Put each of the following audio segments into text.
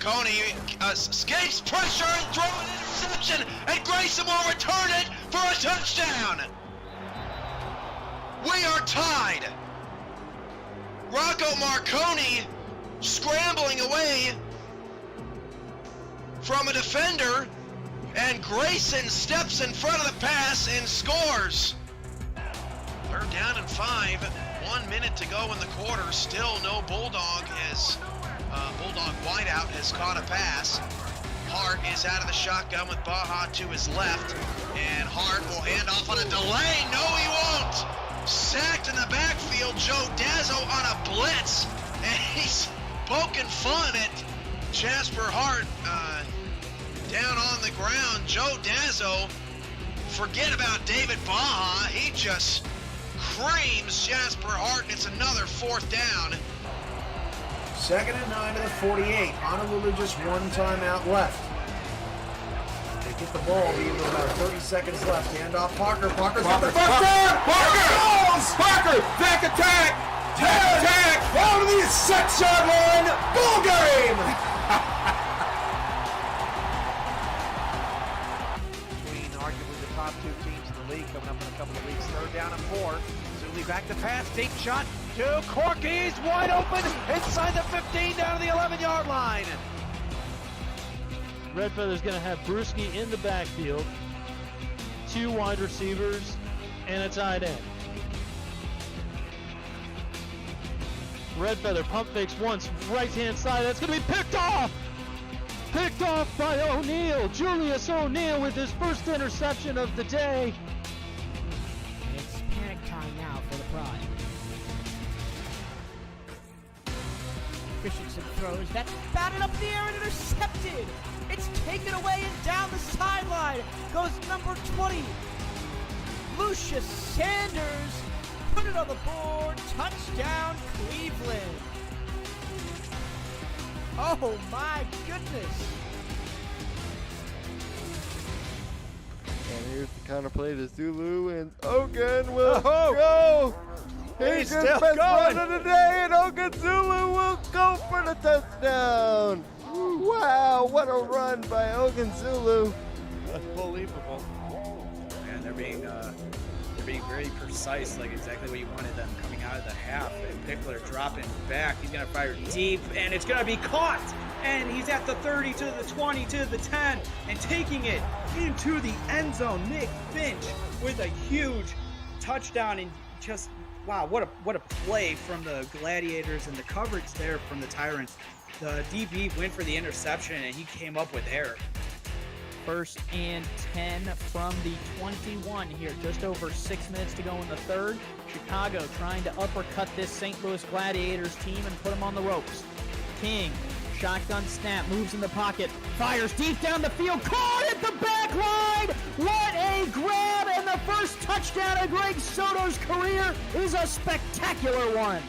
Marconi escapes pressure and throws an interception, and Grayson will return it for a touchdown. We are tied. Rocco Marconi scrambling away from a defender, and Grayson steps in front of the pass and scores. 3rd down and 5, 1 minute to go in the quarter. Still no Bulldog wideout has caught a pass. Hart is out of the shotgun with Baja to his left, and Hart will hand off on a delay. No, he won't. Sacked in the backfield, Joe Dazzo on a blitz, and he's poking fun at Jasper Hart down on the ground. Joe Dazzo, forget about David Baja, he just creams Jasper Hart, and it's another 4th down. 2nd and 9 to the 48. Honolulu just 1 timeout left. They get the ball, leaving about 30 seconds left. Hand off Parker. Parker's got the first down. Parker! Back attack! Tag! Down to the 6-yard line. Ball game! Between arguably the top 2 teams in the league coming up in a couple of weeks. 3rd down and 4. Zuli back to pass. Deep shot to Corky's wide open inside the 15 down to the 11-yard line. Red Feather's going to have Brewski in the backfield, 2 wide receivers, and a tight end. Red Feather pump fakes once, right-hand side. That's going to be picked off! Picked off by O'Neal. Julius O'Neal with his first interception of the day. It's panic time now for the Pride. Christensen throws. That's batted up in the air and intercepted. It's taken away and down the sideline goes number 20. Lucius Sanders put it on the board. Touchdown, Cleveland. Oh my goodness. And here's the counter play to Zulu, and Ogun will go. He's his best run of the day, and Ogun Zulu will go for the touchdown. Wow, what a run by Ogun Zulu. Unbelievable. Man, they're being very precise, like exactly what you wanted them coming out of the half. And Pickler dropping back. He's going to fire deep, and it's going to be caught. And he's at the 30 to the 20 to the 10 and taking it into the end zone. Nick Finch with a huge touchdown, and just, wow, what a play from the Gladiators, and the coverage there from the Tyrants. The DB went for the interception, and he came up with error. 1st and 10 from the 21 here. Just over 6 minutes to go in the 3rd. Chicago trying to uppercut this St. Louis Gladiators team and put them on the ropes. King, shotgun snap, moves in the pocket, fires deep down the field, caught at the back line! What a grab! And the first touchdown of Greg Soto's career is a spectacular one.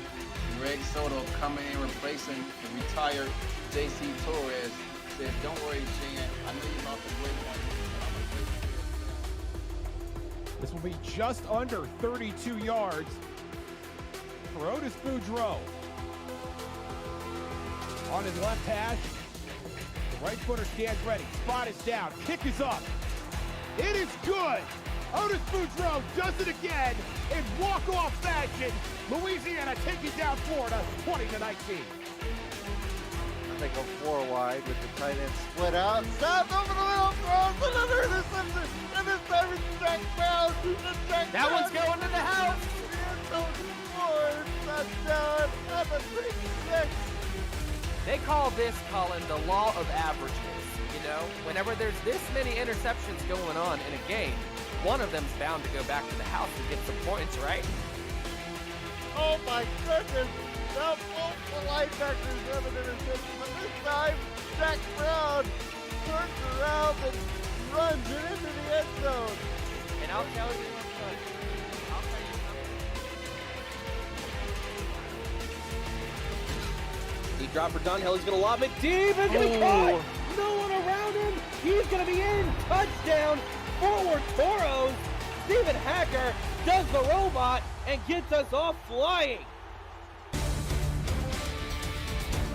Greg Soto coming in replacing the retired J.C. Torres. Said, don't worry, Shane, I know you're about to win one. This will be just under 32 yards for Otis Boudreau. On his left hash, the right footer stands ready. Spot is down, kick is up. It is good. Otis Boudreau does it again in walk-off fashion. Louisiana taking down Florida 20-19. They go 4 wide with the tight end split out. Stopped over the middle, throws another interception, and this time it's Jack Brown. That one's going to the house. Touchdown at the 36. They call this, Colin, the law of averages. You know, whenever there's this many interceptions going on in a game, one of them's bound to go back to the house and get some points, right? Oh my goodness. Now multiple linebackers have an interception, but this time Jack Brown turns around and runs it into the end zone. And I'll tell you something. Deep drop for Dunhill. He's going to lob it deep. It's going to be caught. No one around him. He's going to be in. Touchdown. Forward Toros. Stephen Hacker does the robot and gets us off flying.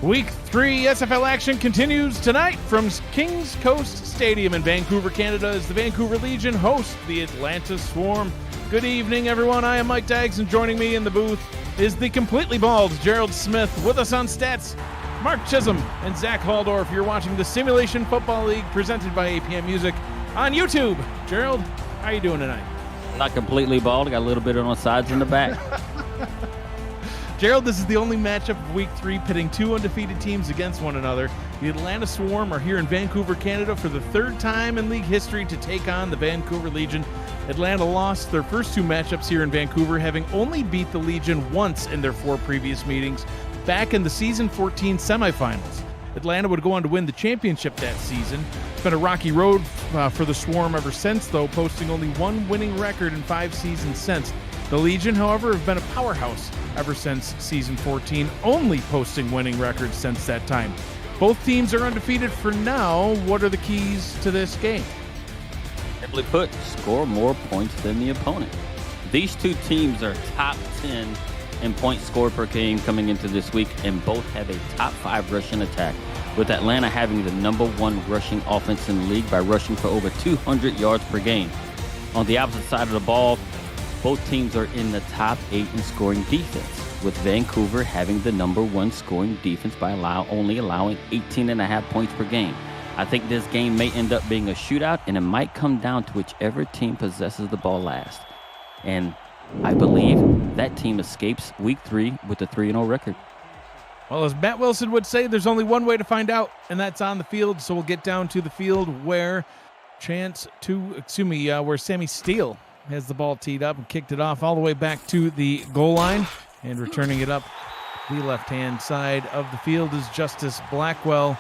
Week 3 SFL action continues tonight from Kings Coast Stadium in Vancouver, Canada, as the Vancouver Legion host the Atlanta Swarm. Good evening, everyone. I am Mike Daggs, and joining me in the booth is the completely bald Gerald Smith. With us on stats, Mark Chisholm and Zach Haldorf. You're watching the Simulation Football League presented by APM Music on YouTube. Gerald, how are you doing tonight? Not completely bald. I got a little bit on the sides and the back. Gerald, this is the only matchup of Week 3 pitting two undefeated teams against one another. The Atlanta Swarm are here in Vancouver, Canada for the third time in league history to take on the Vancouver Legion. Atlanta lost their first two matchups here in Vancouver, having only beat the Legion once in their 4 previous meetings back in the Season 14 semifinals. Atlanta would go on to win the championship that season. It's been a rocky road for the Swarm ever since, though, posting only one winning record in 5 seasons since. The Legion, however, have been a powerhouse ever since Season 14, only posting winning records since that time. Both teams are undefeated for now. What are the keys to this game? Simply put, score more points than the opponent. These two teams are top 10 in points scored per game coming into this week, and both have a top 5 rushing attack, with Atlanta having the #1 rushing offense in the league by rushing for over 200 yards per game. On the opposite side of the ball, both teams are in the top 8 in scoring defense, with Vancouver having the #1 scoring defense by only allowing 18.5 points per game. I think this game may end up being a shootout, and it might come down to whichever team possesses the ball last. And I believe that team escapes Week 3 with a 3-0 record. Well, as Matt Wilson would say, there's only one way to find out, and that's on the field. So we'll get down to the field where where Sammy Steele has the ball teed up and kicked it off all the way back to the goal line, and returning it up the left-hand side of the field is Justice Blackwell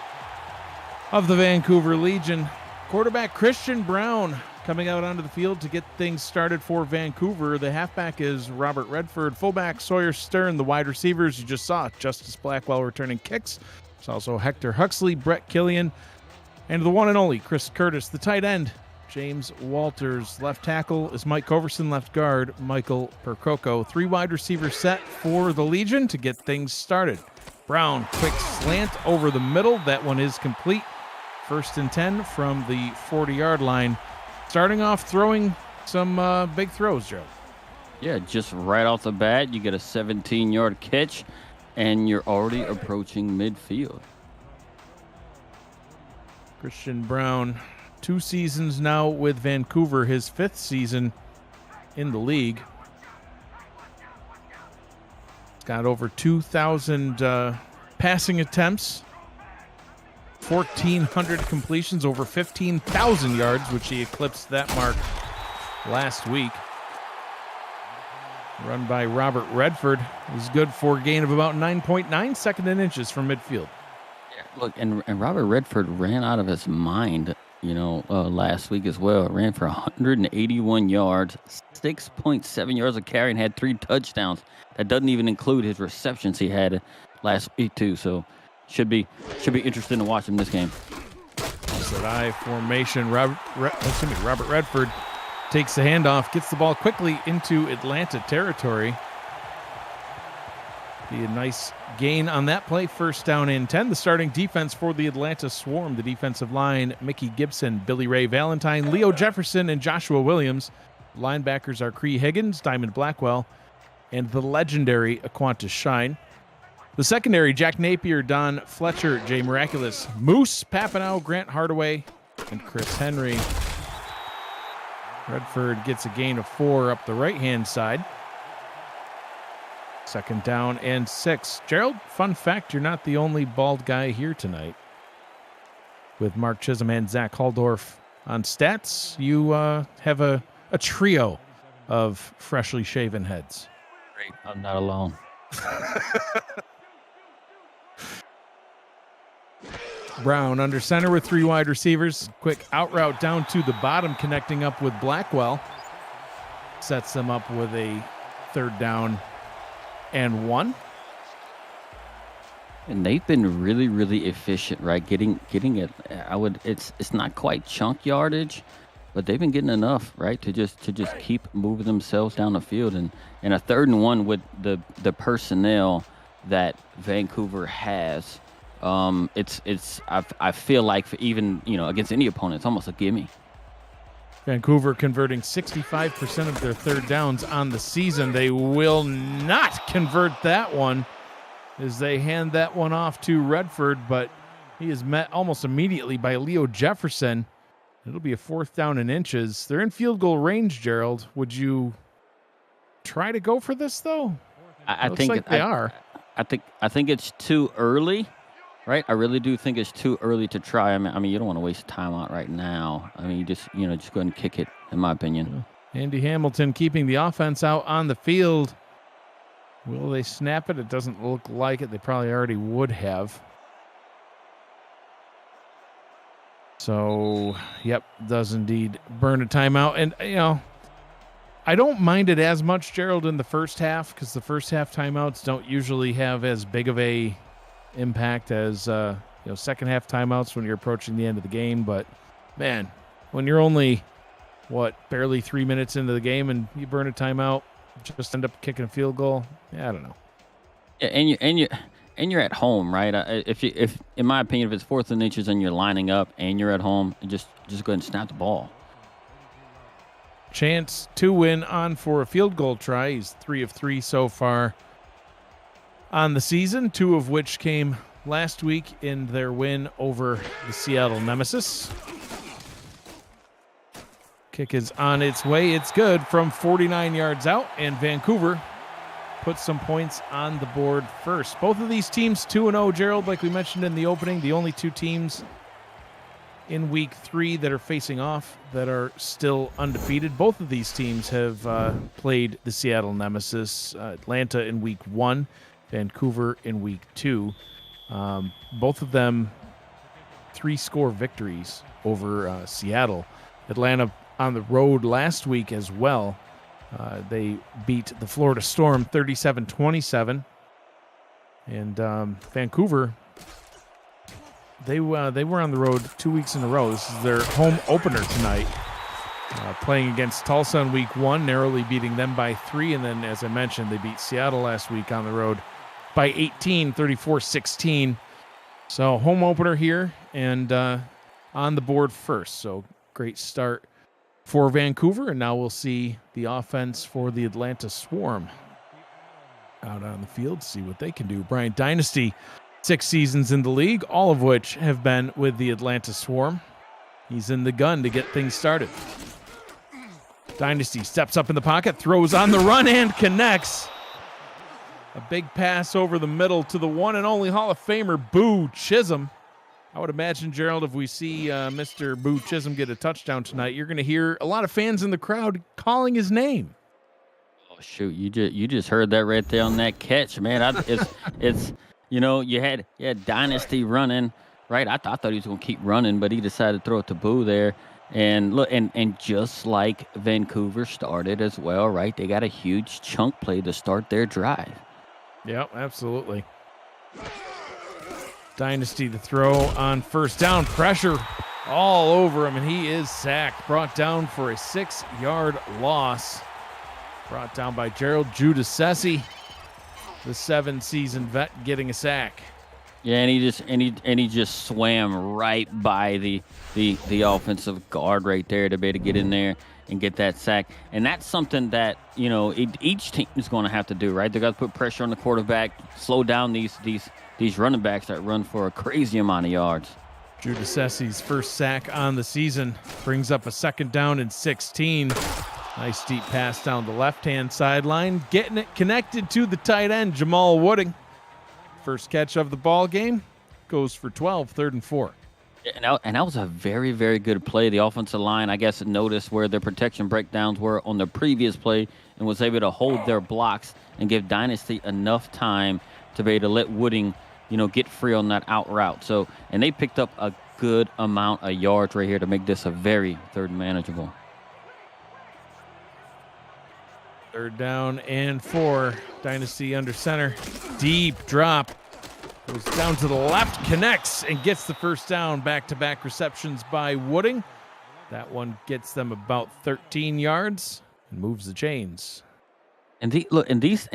of the Vancouver Legion. Quarterback Christian Brown coming out onto the field to get things started for Vancouver. The halfback is Robert Redford, fullback Sawyer Stern, the wide receivers you just saw, Justice Blackwell returning kicks. There's also Hector Huxley, Brett Killian, and the one and only Chris Curtis, the tight end, James Walters. Left tackle is Mike Coverson, left guard Michael Percoco. 3 wide receivers set for the Legion to get things started. Brown, quick slant over the middle. That one is complete. 1st and 10 from the 40-yard line. Starting off throwing some big throws, Joe. Yeah, just right off the bat, you get a 17-yard catch, and you're already approaching midfield. Christian Brown, 2 seasons now with Vancouver, his 5th season in the league. He's got over 2,000 passing attempts, 1,400 completions, over 15,000 yards, which he eclipsed that mark last week. Run by Robert Redford is good for a gain of about 9.9 second and inches from midfield. Yeah, look, and Robert Redford ran out of his mind, last week as well. Ran for 181 yards, 6.7 yards of carry, and had 3 touchdowns. That doesn't even include his receptions he had last week too. So should be interesting to watch him this game. That I formation. Robert Redford takes the handoff, gets the ball quickly into Atlanta territory. Be a nice gain on that play. 1st down and 10. The starting defense for the Atlanta Swarm. The defensive line, Mickey Gibson, Billy Ray Valentine, Leo Jefferson, and Joshua Williams. Linebackers are Cree Higgins, Diamond Blackwell, and the legendary Aquantis Shine. The secondary, Jack Napier, Don Fletcher, Jay Miraculous, Moose Papineau, Grant Hardaway, and Chris Henry. Redford gets a gain of 4 up the right-hand side. 2nd down and 6. Gerald, fun fact, you're not the only bald guy here tonight. With Mark Chisholm and Zach Haldorf on stats, you have a trio of freshly shaven heads. Great, I'm not alone. Brown under center with 3 wide receivers. Quick out route down to the bottom, connecting up with Blackwell. Sets them up with a 3rd down and 1. And they've been really, really efficient, right? Getting it. It's not quite chunk yardage, but they've been getting enough, right, to just keep moving themselves down the field. And a 3rd and 1 with the personnel that Vancouver has I feel like for even against any opponent, it's almost a gimme. Vancouver converting 65% of their third downs on the season. They will not convert that one as they hand that one off to Redford, but he is met almost immediately by Leo Jefferson. It'll be a 4th down and inches. They're in field goal range, Gerald. Would you try to go for this, though? I think they are. I think it's too early, right? I really do think it's too early to try. I mean, you don't want to waste time out right now. I mean, you just go ahead and kick it, in my opinion. Andy Hamilton keeping the offense out on the field. Will they snap it? It doesn't look like it. They probably already would have. So, yep, does indeed burn a timeout. And, I don't mind it as much, Gerald, in the first half, because the first half timeouts don't usually have as big of a impact as second half timeouts when you're approaching the end of the game. But man, when you're only barely 3 minutes into the game and you burn a timeout, just end up kicking a field goal. Yeah, I don't know. Yeah, and you're at home, right? If in my opinion, if it's 4th and inches and you're lining up and you're at home, just go ahead and snap the ball. Chance to win on for a field goal try. He's 3 of 3 so far on the season, 2 of which came last week in their win over the Seattle Nemesis. Kick is on its way. It's good from 49 yards out, and Vancouver puts some points on the board first. Both of these teams 2-0, Gerald, like we mentioned in the opening, the only 2 teams in week 3 that are facing off that are still undefeated. Both of these teams have played the Seattle Nemesis, Atlanta in week 1, Vancouver in week 2. Both of them 3-score victories over Seattle. Atlanta on the road last week as well. They beat the Florida Storm 37-27. And Vancouver, they were on the road 2 weeks in a row. This is their home opener tonight. Playing against Tulsa in week 1, narrowly beating them by 3. And then, as I mentioned, they beat Seattle last week on the road by 18, 34-16. So home opener here and on the board first. So great start for Vancouver. And now we'll see the offense for the Atlanta Swarm out on the field, see what they can do. Bryant Dynasty, 6 seasons in the league, all of which have been with the Atlanta Swarm. He's in the gun to get things started. Dynasty steps up in the pocket, throws on the run, and connects. A big pass over the middle to the one and only Hall of Famer, Boo Chisholm. I would imagine, Gerald, if we see Mr. Boo Chisholm get a touchdown tonight, you're going to hear a lot of fans in the crowd calling his name. Oh, shoot, you just heard that right there on that catch, man. It's you had Dynasty running, right? I thought he was going to keep running, but he decided to throw it to Boo there. And look, and just like Vancouver started as well, right? They got a huge chunk play to start their drive. Yep, absolutely. Dynasty to throw on first down. Pressure all over him, and he is sacked. Brought down for a 6-yard loss. Brought down by Gerald Giudice, the 7-season vet, getting a sack. Yeah, and he just swam right by the offensive guard right there to be able to get in there and get that sack. And that's something that each team is going to have to do, right? They got to put pressure on the quarterback, slow down these running backs that run for a crazy amount of yards. Giudice's first sack on the season brings up a 2nd down and 16. Nice deep pass down the left-hand sideline, getting it connected to the tight end, Jamal Wooding. First catch of the ball game, goes for 12, 3rd and 4. And that was a very, very good play. The offensive line, I guess, noticed where their protection breakdowns were on the previous play and was able to hold their blocks and give Dynasty enough time to be able to let Wooding, get free on that out route. So, and they picked up a good amount of yards right here to make this a very 3rd and manageable. 3rd down and 4. Dynasty under center. Deep drop. Goes down to the left, connects, and gets the first down. Back-to-back receptions by Wooding. That one gets them about 13 yards and moves the chains. And these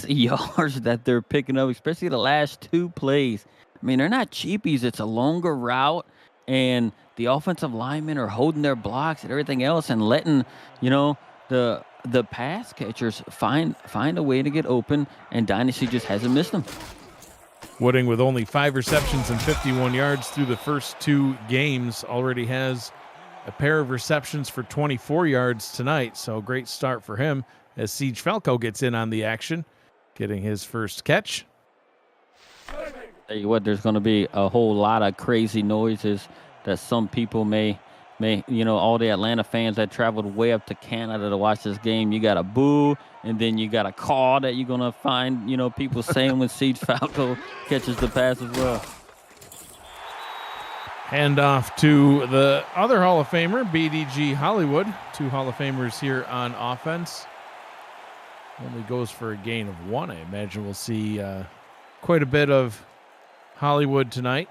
yards that they're picking up, especially the last 2 plays, mean, they're not cheapies. It's a longer route, and the offensive linemen are holding their blocks and everything else and letting, the pass catchers find a way to get open, and Dynasty just hasn't missed them. Wooding, with only 5 receptions and 51 yards through the first 2 games, already has a pair of receptions for 24 yards tonight, so great start for him as Siege Falco gets in on the action, getting his first catch. Tell you what, there's going to be a whole lot of crazy noises that some people may, all the Atlanta fans that traveled way up to Canada to watch this game, you got a boo, and then you got a call that you're going to find, people saying when Siege Falco catches the pass as well. Hand off to the other Hall of Famer, BDG Hollywood. 2 Hall of Famers here on offense. Only goes for a gain of 1. I imagine we'll see quite a bit of Hollywood tonight.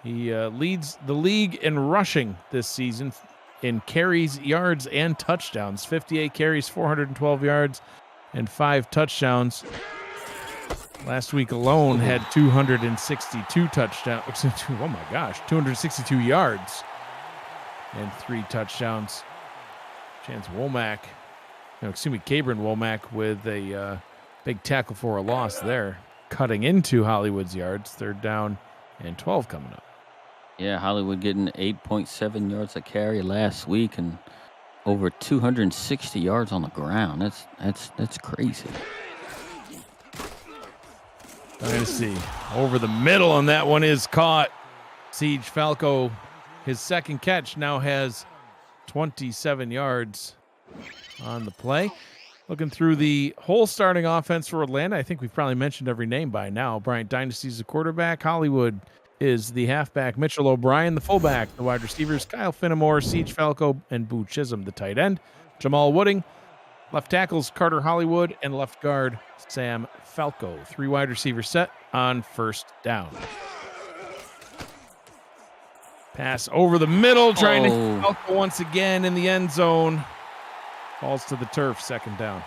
He leads the league in rushing this season in carries, yards, and touchdowns. 58 carries, 412 yards, and 5 touchdowns. Last week alone had 262 touchdowns. Oh my gosh, 262 yards and 3 touchdowns. Cabron Womack with a big tackle for a loss there, cutting into Hollywood's yards. 3rd down and 12 coming up. Yeah, Hollywood getting 8.7 yards a carry last week and over 260 yards on the ground. That's crazy. Dynasty over the middle, and that one is caught. Siege Falco, his second catch, now has 27 yards on the play. Looking through the whole starting offense for Atlanta, I think we've probably mentioned every name by now. Bryant Dynasty's the quarterback. Hollywood is the halfback. Mitchell O'Brien, the fullback. The wide receivers, Kyle Finnemore, Siege Falco, and Boo Chisholm, the tight end. Jamal Wooding. Left tackles, Carter Hollywood, and left guard, Sam Falco. 3 wide receivers set on first down. Pass over the middle, trying to hit Falco once again in the end zone. Falls to the turf, 2nd down.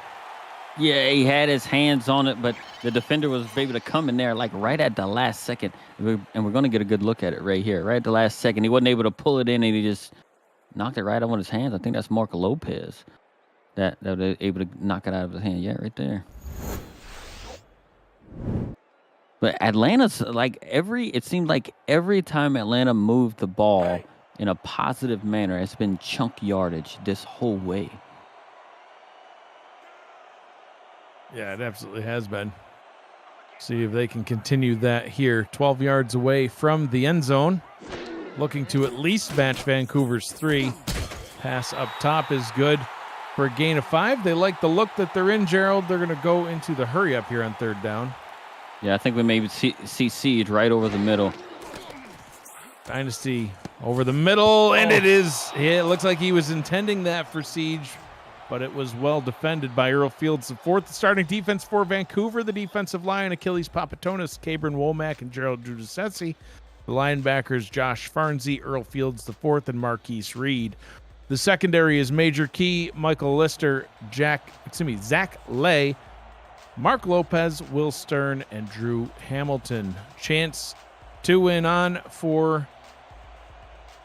Yeah, he had his hands on it, but the defender was able to come in there like right at the last second. And we're going to get a good look at it right here. Right at the last second. He wasn't able to pull it in, and he just knocked it right out of his hands. I think that's Mark Lopez that was able to knock it out of his hand. Yeah, right there. But Atlanta's it seemed like every time Atlanta moved the ball in a positive manner, it's been chunk yardage this whole way. Yeah, it absolutely has been. See if they can continue that here. 12 yards away from the end zone. Looking to at least match Vancouver's 3. Pass up top is good for a gain of 5. They like the look that they're in, Gerald. They're going to go into the hurry up here on 3rd down. Yeah, I think we maybe see Siege right over the middle. Dynasty over the middle, and it looks like he was intending that for Siege, but it was well defended by Earl Fields IV. The starting defense for Vancouver, the defensive line, Achilles Papatonis, Cabron Womack, and Gerald Giudice. The linebackers, Josh Farnsey, Earl Fields IV, and Marquise Reed. The secondary is Major Key, Michael Lister, Zach Lay, Mark Lopez, Will Stern, and Drew Hamilton. Chance to win on for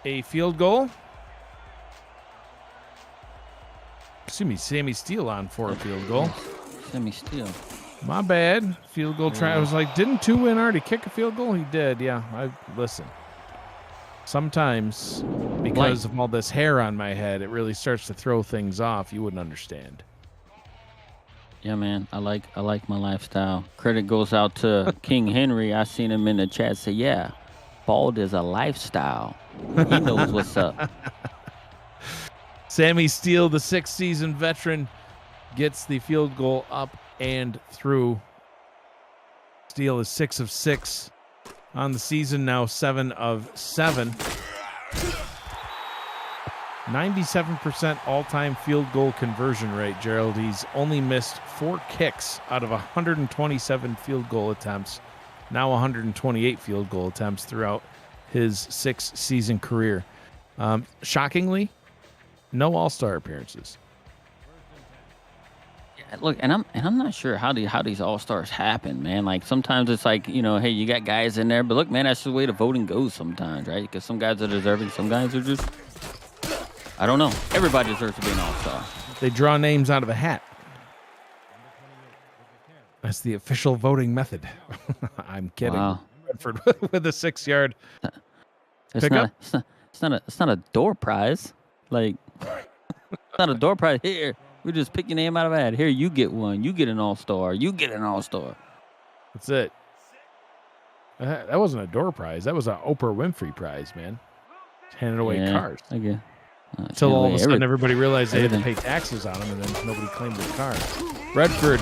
a field goal. Sammy Steele on for a field goal. Sammy Steele. My bad. Field goal try. I was like, didn't 2-win already kick a field goal? He did. Yeah. Listen. Sometimes, because of all this hair on my head, it really starts to throw things off. You wouldn't understand. Yeah, man. I like my lifestyle. Credit goes out to King Henry. I seen him in the chat say, yeah, bald is a lifestyle. He knows what's up. Sammy Steele, the 6th-season veteran, gets the field goal up and through. Steele is 6 of 6 on the season, now 7 of 7. 97% all-time field goal conversion rate, Gerald. He's only missed 4 kicks out of 127 field goal attempts, now 128 field goal attempts throughout his 6-season career. Shockingly, no all-star appearances. Look, and I'm not sure how these all-stars happen, man. Like sometimes it's like, hey, you got guys in there, but look, man, that's the way the voting goes sometimes, right? Because some guys are deserving, some guys are just, I don't know. Everybody deserves to be an all-star. They draw names out of a hat. That's the official voting method. I'm kidding. Wow. Redford with a 6-yard It's pickup. it's not a door prize. Like, it's not a door prize. Here, we just pick your name out of a hat. Here, you get one. You get an all-star. You get an all-star. That's it. That wasn't a door prize. That was an Oprah Winfrey prize, man. Handing away cars. Okay. Until all of a sudden everybody realized they had to pay taxes on them, and then nobody claimed their car. Redford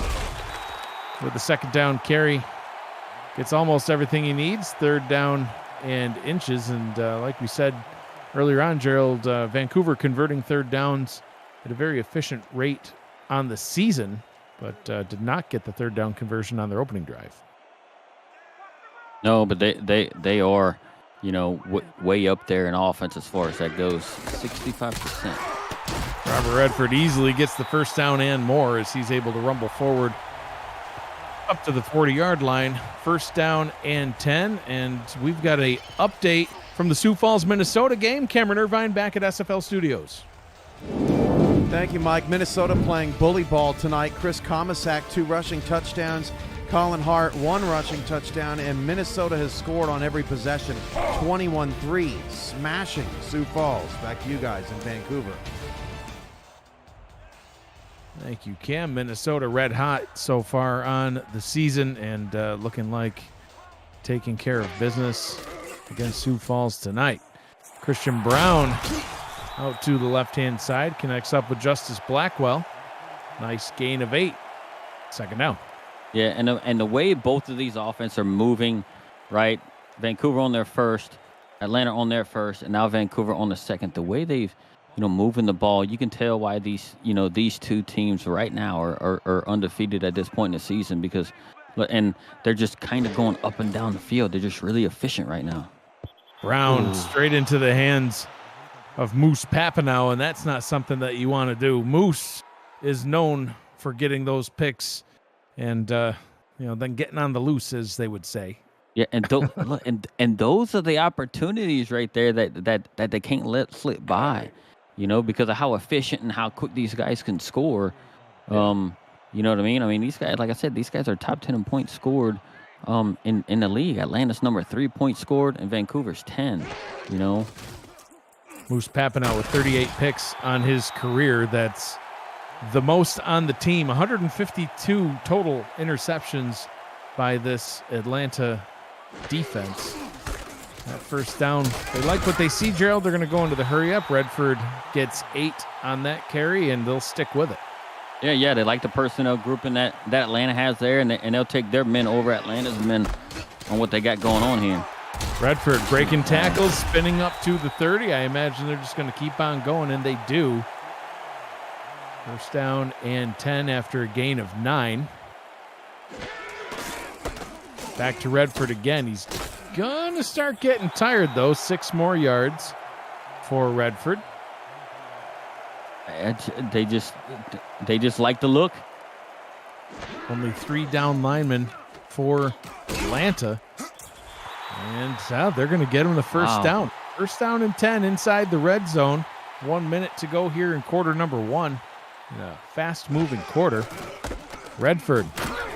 with the second down carry. Gets almost everything he needs. Third down and inches. And like we said earlier on, Gerald, Vancouver converting third downs at a very efficient rate on the season, but did not get the third down conversion on their opening drive. No, but they are, way up there in offense as far as that goes. 65%. Robert Redford easily gets the first down and more as he's able to rumble forward up to the 40-yard line. First down and 10, and we've got a update from the Sioux Falls, Minnesota game. Cameron Irvine back at SFL Studios. Thank you, Mike. Minnesota playing bully ball tonight. Chris Komisak, 2 rushing touchdowns. Colin Hart, 1 rushing touchdown. And Minnesota has scored on every possession. 21-3, smashing Sioux Falls. Back to you guys in Vancouver. Thank you, Cam. Minnesota red hot so far on the season and looking like taking care of business against Sioux Falls tonight. Christian Brown out to the left-hand side, connects up with Justice Blackwell. Nice gain of 8. Second down. Yeah, and the way both of these offenses are moving, right? Vancouver on their first, Atlanta on their first, and now Vancouver on the second. The way they've, moving the ball, you can tell why these two teams right now are undefeated at this point in the season because, and they're just kind of going up and down the field. They're just really efficient right now. Brown straight into the hands of Moose Papineau, and that's not something that you want to do. Moose is known for getting those picks and then getting on the loose, as they would say. Yeah, and and those are the opportunities right there that they can't let slip by, because of how efficient and how quick these guys can score. You know what I mean? I mean, these guys, like I said, these guys are top 10 in points scored in the league. Atlanta's number 3 points scored, and Vancouver's 10. Moose Papineau with 38 picks on his career. That's the most on the team. 152 total interceptions by this Atlanta defense. That first down, they like what they see, Gerald. They're going to go into the hurry up. Redford gets 8 on that carry, and they'll stick with it. Yeah, they like the personnel grouping that Atlanta has there, and they'll take their men over Atlanta's men on what they got going on here. Redford breaking tackles, spinning up to the 30. I imagine they're just going to keep on going, and they do. First down and 10 after a gain of 9. Back to Redford again. He's going to start getting tired, though. 6 more yards for Redford. They just like the look. Only 3 down linemen for Atlanta. And they're going to get him the first down. First down and 10 inside the red zone. 1 minute to go here in quarter number 1. In a fast-moving quarter. Redford,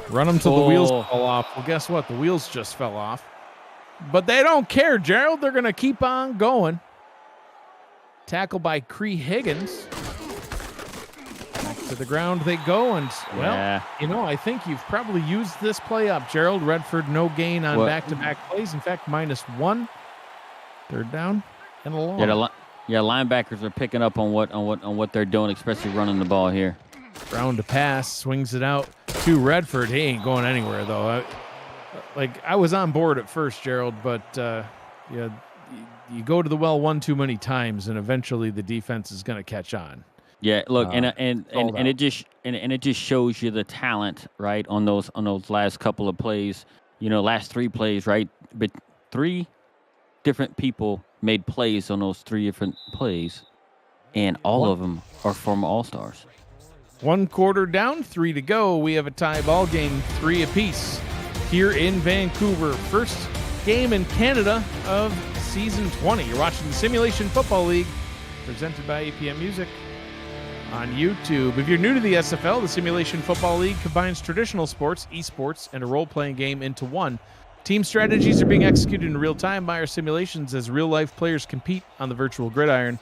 run them till the wheels fall off. Well, guess what? The wheels just fell off. But they don't care, Gerald. They're going to keep on going. Tackle by Cree Higgins. Back to the ground they go. And, I think you've probably used this play up, Gerald. Redford, no gain on back-to-back plays. In fact, -1. Third down and a long. Yeah, linebackers are picking up on what they're doing, especially running the ball here. Brown to pass, swings it out to Redford. He ain't going anywhere, though. I was on board at first, Gerald, but you go to the well one too many times, and eventually the defense is going to catch on. Yeah, look, and it just shows you the talent, right, on those last couple of plays. Last 3 plays, right? But 3 different people made plays on those 3 different plays, and all of them are former All-Stars. 1 quarter down, 3 to go. We have a tie ball game, 3 apiece here in Vancouver. First game in Canada of season 20. You're watching the Simulation Football League, presented by APM Music on YouTube. If you're new to the SFL, the Simulation Football League combines traditional sports, esports, and a role-playing game into one. Team strategies are being executed in real time by our simulations as real-life players compete on the virtual gridiron.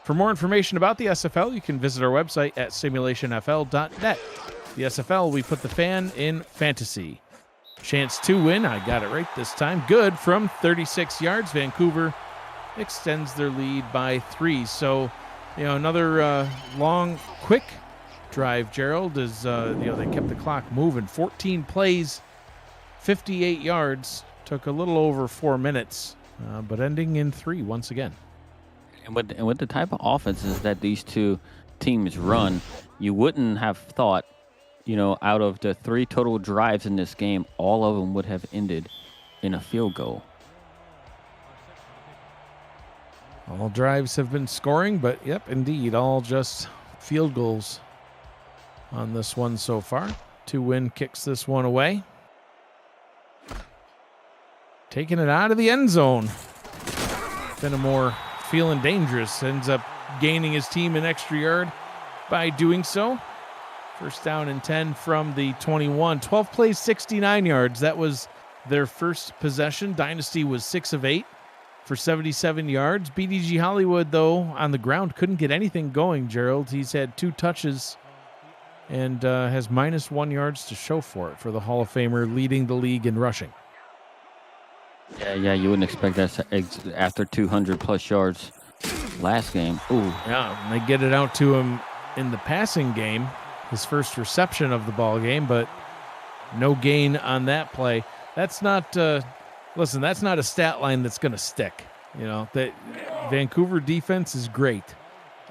For more information about the SFL, you can visit our website at simulationfl.net. The SFL, we put the fan in fantasy. Chance to win, I got it right this time. Good from 36 yards. Vancouver extends their lead by 3. So, another long, quick drive, Gerald, as they kept the clock moving. 14 plays, 58 yards. Took a little over 4 minutes, but ending in 3 once again. And with the type of offenses that these two teams run, you wouldn't have thought, out of the 3 total drives in this game, all of them would have ended in a field goal. All drives have been scoring, but yep, indeed, all just field goals on this one so far. 2-win kicks this one away. Taking it out of the end zone. Fenimore feeling dangerous, ends up gaining his team an extra yard by doing so. First down and 10 from the 21. 12 plays, 69 yards. That was their first possession. Dynasty was 6 of 8 for 77 yards. BDG Hollywood, though, on the ground couldn't get anything going, Gerald. He's had 2 touches and has -1 yards to show for it for the Hall of Famer leading the league in rushing. Yeah, you wouldn't expect that after 200-plus yards last game. Ooh. Yeah, and they get it out to him in the passing game, his first reception of the ball game, but no gain on that play. That's not, that's not a stat line that's going to stick. That Vancouver defense is great.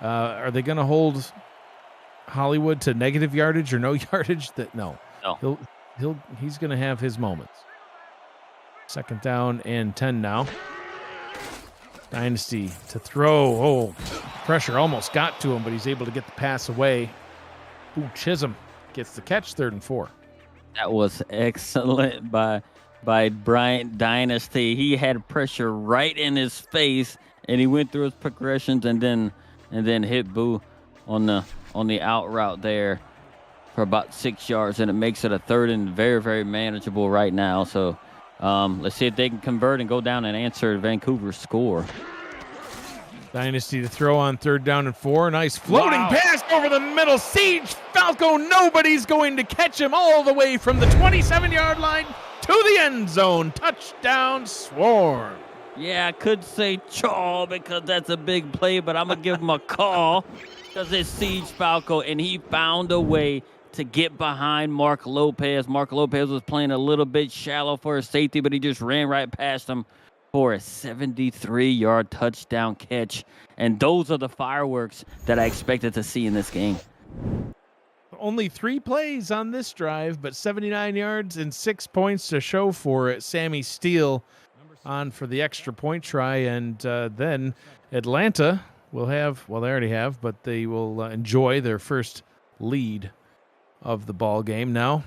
Are they going to hold Hollywood to negative yardage or no yardage? No. He's going to have his moments. Second down and 10 now. Dynasty to throw. Oh, pressure almost got to him, but he's able to get the pass away. Ooh, Chisholm gets the catch, 3rd and 4. That was excellent by Bryant Dynasty. He had pressure right in his face, and he went through his progressions and then hit Boo on the out route there for about 6 yards, and it makes it a 3rd and very, very manageable right now. So let's see if they can convert and go down and answer Vancouver's score. Dynasty to throw on 3rd down and 4. Nice floating pass over the middle. Siege Falco, nobody's going to catch him all the way from the 27-yard line to the end zone. Touchdown, Swarm. Yeah, I could say chaw because that's a big play, but I'm going to give him a call because it's Siege Falco, and he found a way to get behind Mark Lopez. Mark Lopez was playing a little bit shallow for a safety, but he just ran right past him for a 73-yard touchdown catch. And those are the fireworks that I expected to see in this game. Only 3 plays on this drive, but 79 yards and 6 points to show for it. Sammy Steele on for the extra point try, and then Atlanta will have, they already have, but they will enjoy their first lead of the ball game now,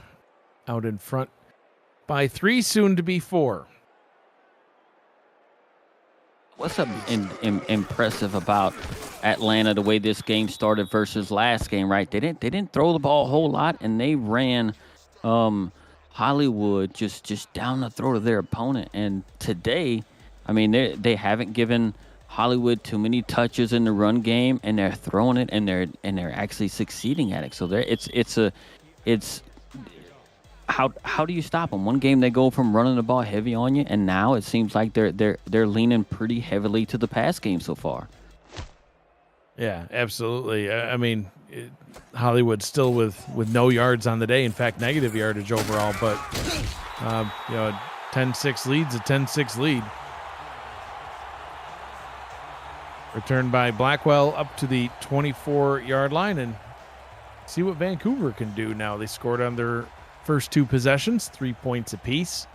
out in front by 3, soon to be 4. What's impressive about Atlanta, the way this game started versus last game, right? They didn't throw the ball a whole lot, and they ran Hollywood just down the throat of their opponent. And today, I mean, they haven't given Hollywood too many touches in the run game, and they're throwing it, and they're actually succeeding at it. So it's how do you stop them? One game they go from running the ball heavy on you, and now it seems like they're leaning pretty heavily to the pass game so far. Yeah, absolutely. I mean, Hollywood still with no yards on the day. In fact, negative yardage overall. But 10-6 lead's a 10-6 lead. Returned by Blackwell up to the 24-yard line, and see what Vancouver can do now. They scored on their first 2 possessions, 3 points apiece.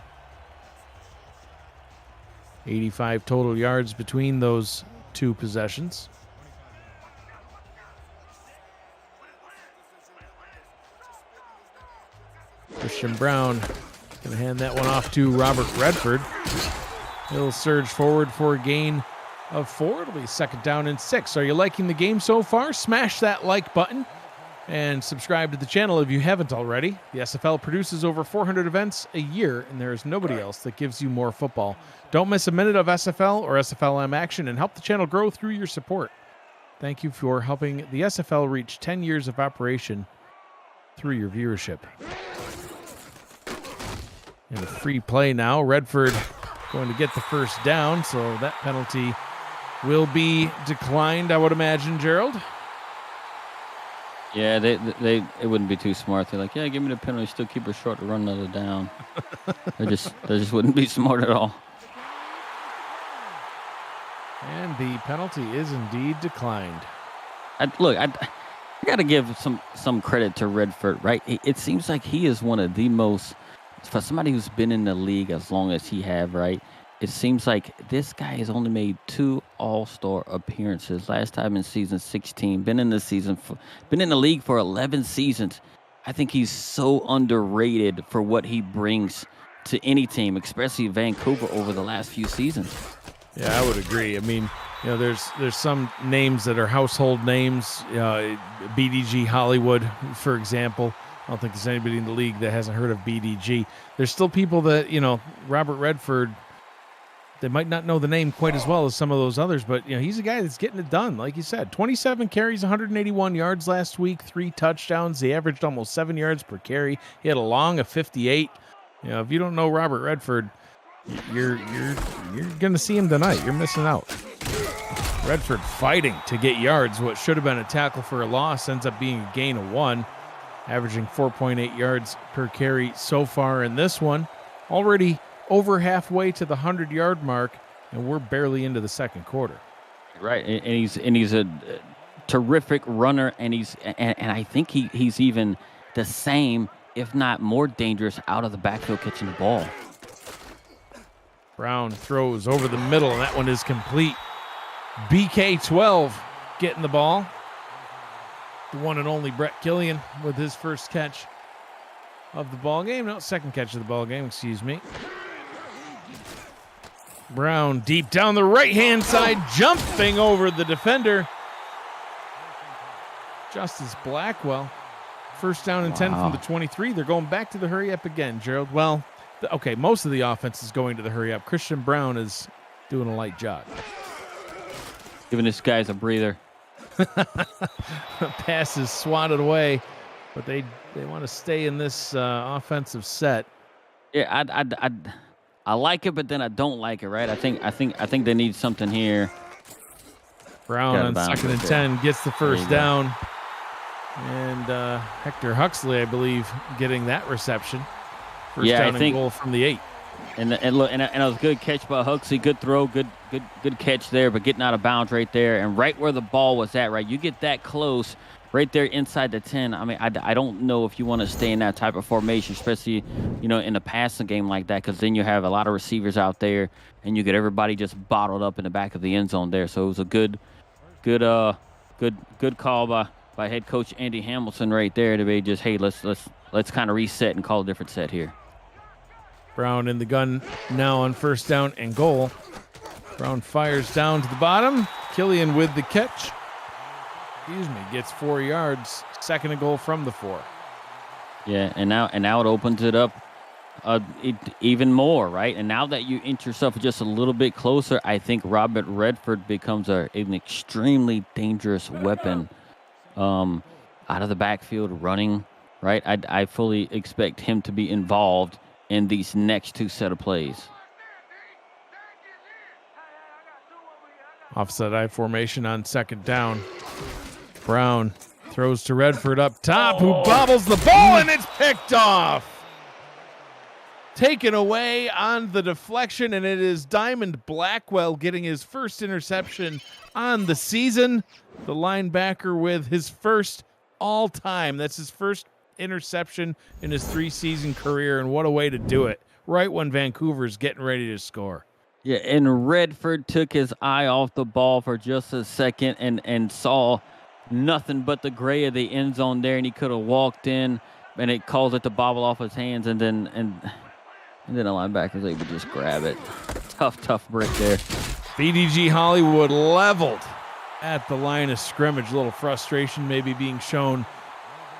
85 total yards between those 2 possessions. Christian Brown going to hand that one off to Robert Redford. He'll surge forward for a gain of 4. It'll be second down and 6. Are you liking the game so far? Smash that like button and subscribe to the channel if you haven't already. The SFL produces over 400 events a year, and there is nobody else that gives you more football. Don't miss a minute of SFL or SFLM action and help the channel grow through your support. Thank you for helping the SFL reach 10 years of operation through your viewership. And a free play now. Redford going to get the first down, so that penalty will be declined, I would imagine, Gerald. Yeah, it wouldn't be too smart. They're like, yeah, give me the penalty, still keep it short to run another down. They just wouldn't be smart at all. And the penalty is indeed declined. I got to give some credit to Redford, right? It seems like he is one of the most, for somebody who's been in the league as long as he have, right? It seems like this guy has only made 2 All-Star appearances. Last time in season 16. Been in the league for 11 seasons. I think he's so underrated for what he brings to any team, especially Vancouver over the last few seasons. Yeah, I would agree. I mean, there's some names that are household names. BDG Hollywood, for example. I don't think there's anybody in the league that hasn't heard of BDG. There's still people that, Robert Redford, they might not know the name quite as well as some of those others, but he's a guy that's getting it done. Like you said, 27 carries, 181 yards last week, 3 touchdowns. He averaged almost 7 yards per carry. He had a long of 58. If you don't know Robert Redford, you're going to see him tonight. You're missing out. Redford fighting to get yards. What should have been a tackle for a loss ends up being a gain of 1, averaging 4.8 yards per carry so far in this one. Already over halfway to the 100-yard mark, and we're barely into the second quarter. Right, and he's a terrific runner, and I think he's even the same, if not more dangerous, out of the backfield catching the ball. Brown throws over the middle, and that one is complete. BK12 getting the ball. The one and only Brett Killian with his first catch of the ball game. No, second catch of the ball game, excuse me. Brown deep down the right-hand side, jumping over the defender. Justice Blackwell. First down and 10 from the 23. They're going back to the hurry-up again, Gerald. Well, okay, most of the offense is going to the hurry-up. Christian Brown is doing a light jog. Giving this guys a breather. Pass is swatted away, but they want to stay in this offensive set. Yeah, I like it, but then I don't like it, right? I think they need something here. Brown on second and 10 gets the first down. And Hector Huxley, I believe, getting that reception. First down and goal from the 8. And it was a good catch by Huxley. Good throw, good catch there, but getting out of bounds right there. And right where the ball was at, right? You get that close right there inside the 10. I mean, I don't know if you want to stay in that type of formation, especially, in a passing game like that, because then you have a lot of receivers out there, and you get everybody just bottled up in the back of the end zone there. So it was a good call by head coach Andy Hamilton right there to be just, hey, let's kind of reset and call a different set here. Brown in the gun now on first down and goal. Brown fires down to the bottom. Killian with the catch. Gets 4 yards. Second and goal from the 4. Yeah, and now it opens it up even more, right? And now that you inch yourself just a little bit closer, I think Robert Redford becomes an extremely dangerous weapon out of the backfield running, right? I fully expect him to be involved in these next 2 set of plays. Offset I formation on second down. Brown throws to Redford up top, who bobbles the ball, and it's picked off. Taken away on the deflection, and it is Diamond Blackwell getting his first interception on the season. The linebacker with his first all-time. That's his first interception in his 3-season career, and what a way to do it. Right when Vancouver's getting ready to score. Yeah, and Redford took his eye off the ball for just a second and saw nothing but the gray of the end zone there, and he could have walked in and it calls it to bobble off his hands, and then a linebacker is able to just grab it. Tough break there. BDG Hollywood leveled at the line of scrimmage. A little frustration maybe being shown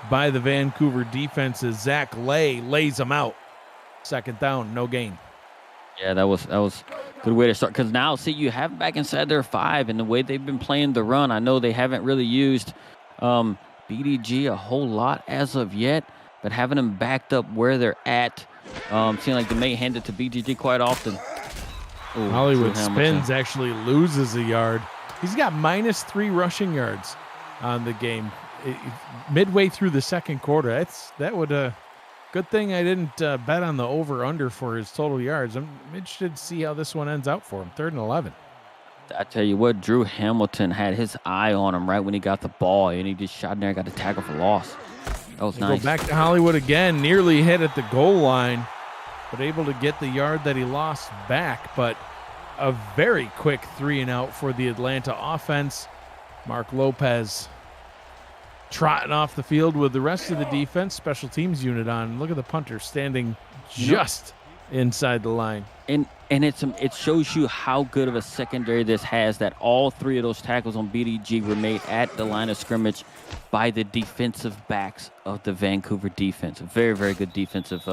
by the Vancouver defense as Zach Lay lays them out. Second down, no gain. Yeah, that was a good way to start. Because now, see, you have back inside their 5, and the way they've been playing the run, I know they haven't really used BDG a whole lot as of yet, but having them backed up where they're at, seeing like they may hand it to BDG quite often. Ooh, Hollywood spins, actually loses a yard. He's got -3 rushing yards on the game. Midway through the second quarter, that would good thing I didn't bet on the over/under for his total yards. I'm interested to see how this one ends out for him. 3rd and 11. I tell you what, Drew Hamilton had his eye on him right when he got the ball, and he just shot in there and got a tackle for loss. That was nice. Go back to Hollywood again, nearly hit at the goal line, but able to get the yard that he lost back. But a very quick 3-and-out for the Atlanta offense. Mark Lopez trotting off the field with the rest of the defense, special teams unit on. Look at the punter standing just inside the line. And it shows you how good of a secondary this has, that all 3 of those tackles on BDG were made at the line of scrimmage by the defensive backs of the Vancouver defense. A very, very good defensive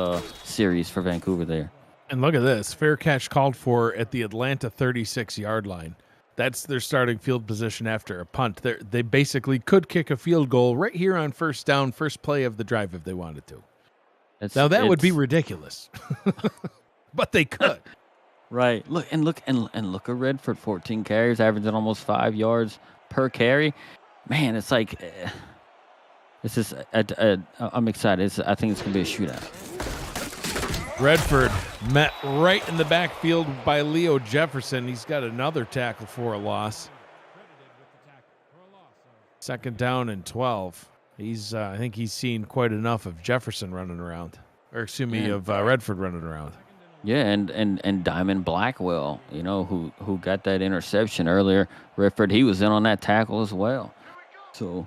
series for Vancouver there. And look at this. Fair catch called for at the Atlanta 36-yard line. That's their starting field position after a punt. They basically could kick a field goal right here on first down, first play of the drive if they wanted to. Now that would be ridiculous, but they could. Right. Look at Redford, 14 carries, averaging almost 5 yards per carry. Man, it's like it's just I'm excited. I think it's gonna be a shootout. Redford met right in the backfield by Leo Jefferson. He's got another tackle for a loss. 2nd down and 12. I think he's seen quite enough of Jefferson running around, or excuse me, of Redford running around. Yeah, and Diamond Blackwell, who got that interception earlier. Redford, he was in on that tackle as well. So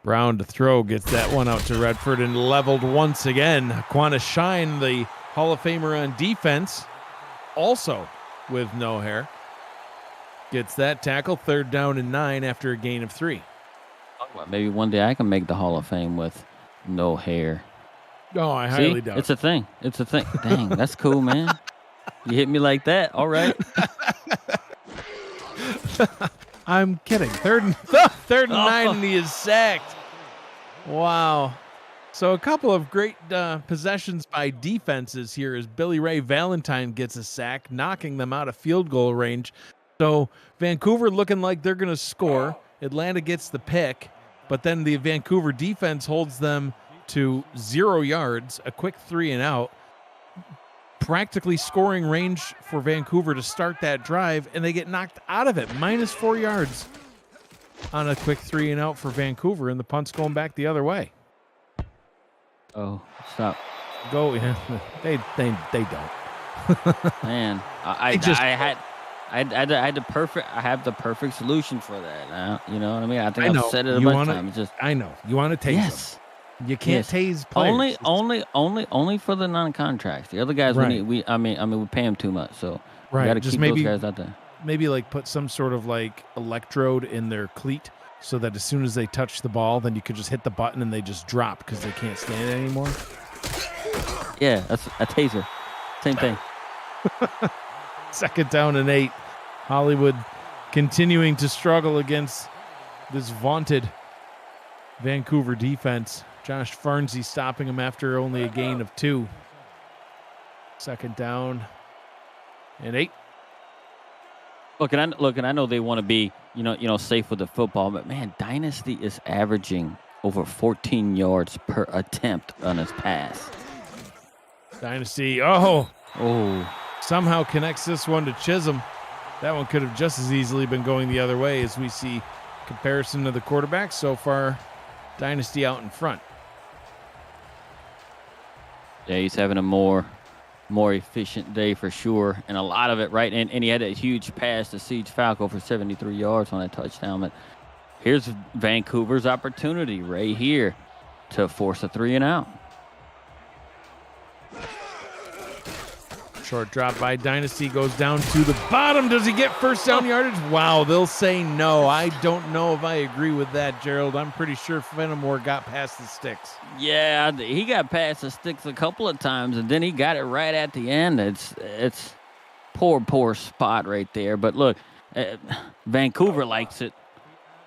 Brown to throw, gets that one out to Redford and leveled once again. Quana Shine, the Hall of Famer on defense, also with no hair, gets that tackle. 3rd down and 9 after a gain of 3. Maybe one day I can make the Hall of Fame with no hair. Oh, I highly doubt it's a thing. It's a thing. Dang, that's cool, man. You hit me like that. All right. I'm kidding. 3rd and 9, and he is sacked. Wow. So a couple of great possessions by defenses here as Billy Ray Valentine gets a sack, knocking them out of field goal range. So Vancouver looking like they're going to score. Atlanta gets the pick, but then the Vancouver defense holds them to 0 yards, a quick 3-and-out. Practically scoring range for Vancouver to start that drive, and they get knocked out of it. -4 yards on a quick 3-and-out for Vancouver, and the punt's going back the other way. Oh, stop. Go. Yeah, they don't. Man, I have the perfect solution for that. You know what I mean? I think I've said it a bunch of times. I know. You want to tase them. You can't tase players. Only for the non-contracts. The other guys, right. we pay them too much, so we right. got to Just keep maybe, those guys out there. Maybe like put some sort of like electrode in their cleat so that as soon as they touch the ball, then you could just hit the button and they just drop because they can't stand it anymore. Yeah, that's a taser. Same thing. 2nd down and 8. Hollywood continuing to struggle against this vaunted Vancouver defense. Josh Farnsey stopping him after only a gain of 2. 2nd down and 8. Look, and I know they want to be, safe with the football, but man, Dynasty is averaging over 14 yards per attempt on his pass. Dynasty, somehow connects this one to Chisholm. That one could have just as easily been going the other way as we see comparison to the quarterbacks. So far, Dynasty out in front. Yeah, he's having a more efficient day for sure, and a lot of it right. And he had a huge pass to Siege Falco for 73 yards on that touchdown. But Here's Vancouver's opportunity right here to force a 3-and-out. Short drop by Dynasty, goes down to the bottom. Does he get first down yardage? Wow, they'll say no. I don't know if I agree with that, Gerald. I'm pretty sure Fenimore got past the sticks. Yeah, he got past the sticks a couple of times, and then he got it right at the end. It's poor spot right there. But look, Vancouver likes it.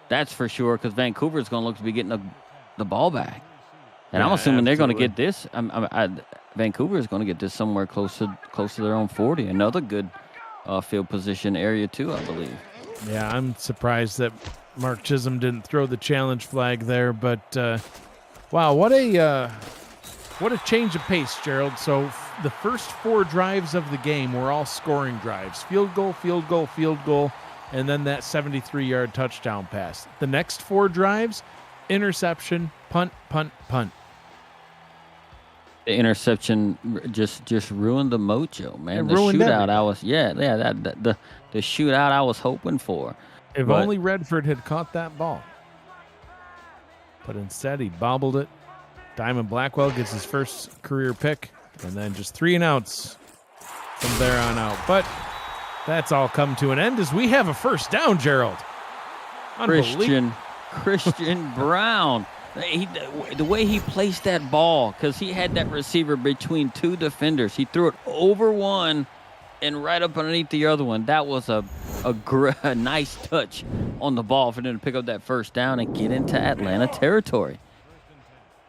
That's for sure, because Vancouver's going to look to be getting the ball back. And I'm assuming they're going to get this. Vancouver is going to get this somewhere close to their own 40. Another good field position area, too, I believe. Yeah, I'm surprised that Mark Chisholm didn't throw the challenge flag there. But, wow, what a change of pace, Gerald. So the first 4 drives of the game were all scoring drives. Field goal, field goal, field goal, and then that 73-yard touchdown pass. The next 4 drives, interception, punt, punt, punt. The interception just ruined the mojo, man. The ruined shootout everything. the shootout I was hoping for. If only Redford had caught that ball. But instead, he bobbled it. Diamond Blackwell gets his first career pick, and then just 3-and-outs from there on out. But that's all come to an end as we have a first down, Gerald. Christian Brown. The way he placed that ball, because he had that receiver between 2 defenders. He threw it over one and right up underneath the other one. That was a nice touch on the ball for them to pick up that first down and get into Atlanta territory.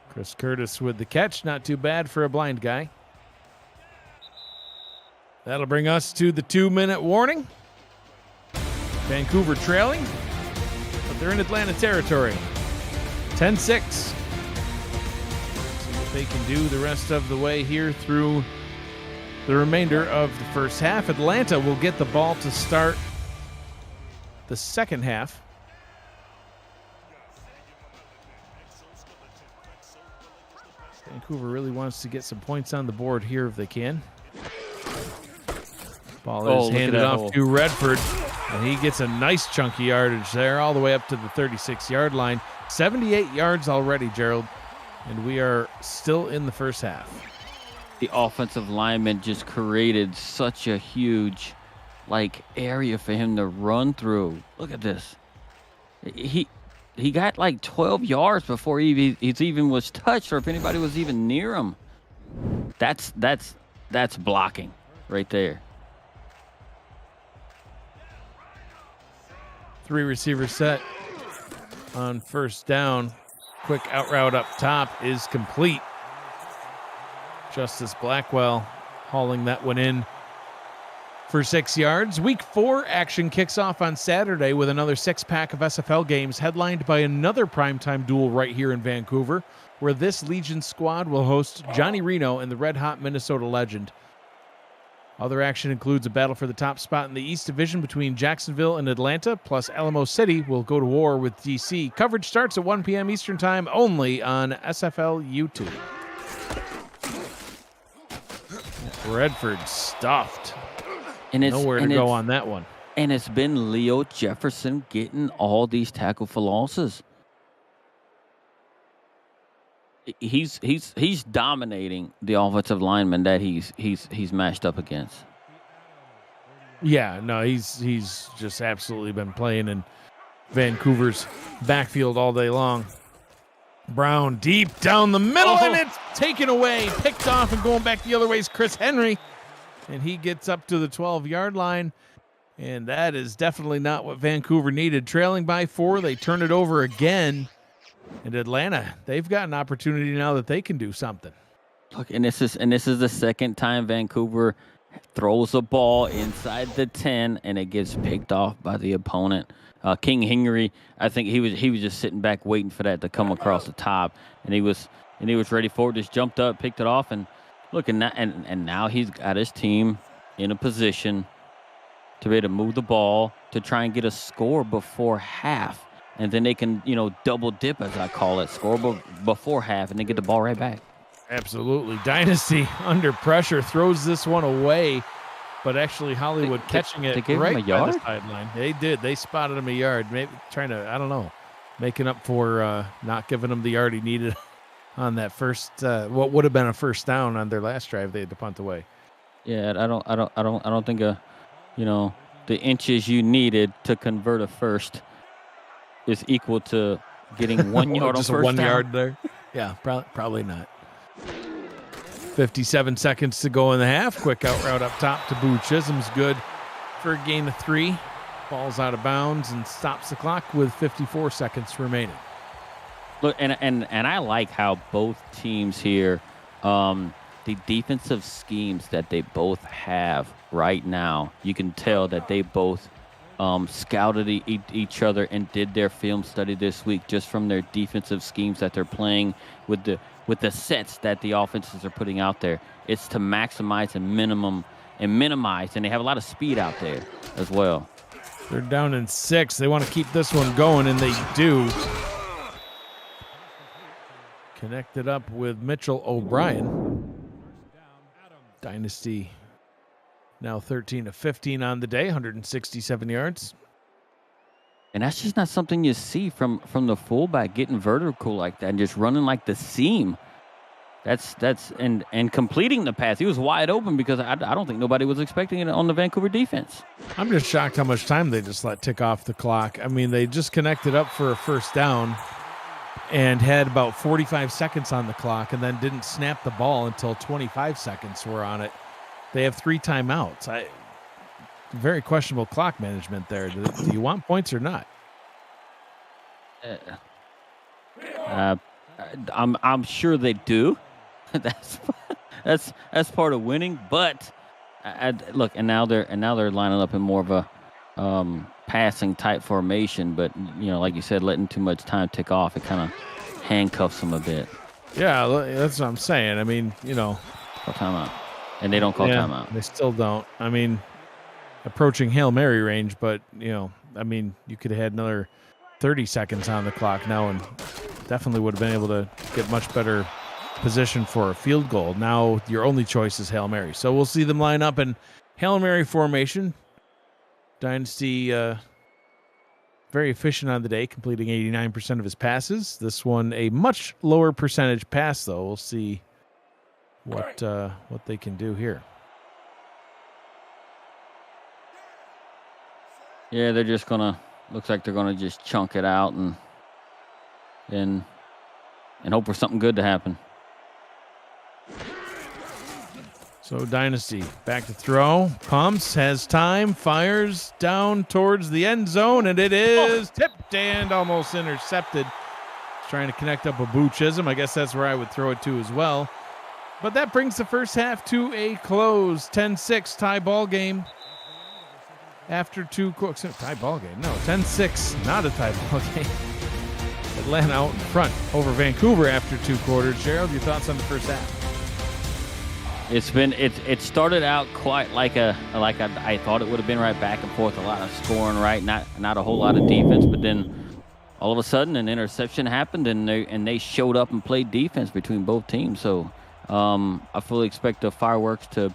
Chris Curtis with the catch. Not too bad for a blind guy. That'll bring us to the 2-minute warning. Vancouver trailing, but they're in Atlanta territory. 10-6. See what they can do the rest of the way here through the remainder of the first half. Atlanta will get the ball to start the second half. Vancouver really wants to get some points on the board here if they can. Ball is handed off to Redford, and he gets a nice chunky yardage there all the way up to the 36-yard line. 78 yards already, Gerald, and we are still in the first half. The offensive lineman just created such a huge area for him to run through. Look at this. He got 12 yards before he even was touched, or if anybody was even near him. That's blocking right there. 3 receivers set on first down. Quick out route up top is complete. Justice Blackwell hauling that one in for 6 yards. Week 4 action kicks off on Saturday with another 6-pack of SFL games, headlined by another primetime duel right here in Vancouver, where this Legion squad will host Johnny Reno and the red-hot Minnesota legend. Other action includes a battle for the top spot in the East Division between Jacksonville and Atlanta, plus Alamo City will go to war with DC. Coverage starts at 1 p.m. Eastern Time only on SFL YouTube. Redford stuffed. And nowhere to go on that one. And it's been Leo Jefferson getting all these tackle for losses. He's dominating the offensive lineman that he's matched up against. Yeah, no, he's just absolutely been playing in Vancouver's backfield all day long. Brown deep down the middle, and it's taken away, picked off, and going back the other way is Chris Henry. And he gets up to the 12-yard line, and that is definitely not what Vancouver needed. Trailing by 4, they turn it over again. And Atlanta, they've got an opportunity now that they can do something. Look, and this is the second time Vancouver throws a ball inside the 10, and it gets picked off by the opponent. King Henry, I think he was just sitting back waiting for that to come across the top, and he was ready for it. Just jumped up, picked it off, and look, and now he's got his team in a position to be able to move the ball to try and get a score before half. And then they can, double dip, as I call it, score before half, and then get the ball right back. Absolutely. Dynasty under pressure throws this one away, but actually Hollywood catching it they gave right him a yard? by the sideline. They did. They spotted him a yard, maybe trying to, I don't know. making up for not giving them the yard he needed on that first, what would have been a first down on their last drive. They had to punt away. Yeah, I don't think the inches you needed to convert a first is equal to getting 1 yard on just first 1 down. yard there. Yeah, probably not. 57 seconds to go in the half. Quick out route up top to Boo Chisholm's good for a gain of 3. Ball's out of bounds and stops the clock with 54 seconds remaining. Look, and I like how both teams here, the defensive schemes that they both have right now, you can tell that they both scouted each other and did their film study this week just from their defensive schemes that they're playing with the sets that the offenses are putting out there. It's to maximize and minimize, and they have a lot of speed out there as well. They're down in 6. They want to keep this one going, and they do. Connected up with Mitchell O'Brien. Dynasty now 13 of 15 on the day, 167 yards. And that's just not something you see from the fullback, getting vertical like that and just running like the seam. That's and completing the pass. He was wide open because I don't think nobody was expecting it on the Vancouver defense. I'm just shocked how much time they just let tick off the clock. I mean, they just connected up for a first down and had about 45 seconds on the clock and then didn't snap the ball until 25 seconds were on it. They have 3 timeouts. Very questionable clock management there. Do you want points or not? I'm sure they do. that's part of winning. But look, and now they're lining up in more of a passing type formation. But like you said, letting too much time tick off, it kind of handcuffs them a bit. Yeah, that's what I'm saying. I mean, call timeout, and they don't call timeout. They still don't. I mean, approaching Hail Mary range, but I mean, you could have had another 30 seconds on the clock now, and definitely would have been able to get much better position for a field goal. Now your only choice is Hail Mary. So we'll see them line up in Hail Mary formation. Dynasty very efficient on the day, completing 89% of his passes. This one a much lower percentage pass, though. We'll see what they can do here. Yeah, they're just looks like they're gonna just chunk it out and hope for something good to happen. So Dynasty back to throw, pumps, has time, fires down towards the end zone, and it is tipped and almost intercepted. Trying to connect up with Boo Chisholm. I guess that's where I would throw it to as well. But that brings the first half to a close. 10-6 tie ball game. After tie ball game. No, 10-6, not a tie ball game. Atlanta out in front over Vancouver after 2 quarters. Gerald, your thoughts on the first half? It started out quite like I thought it would have been, right, back and forth, a lot of scoring, right, not a whole lot of defense, but then all of a sudden an interception happened and they showed up and played defense between both teams. So I fully expect the fireworks to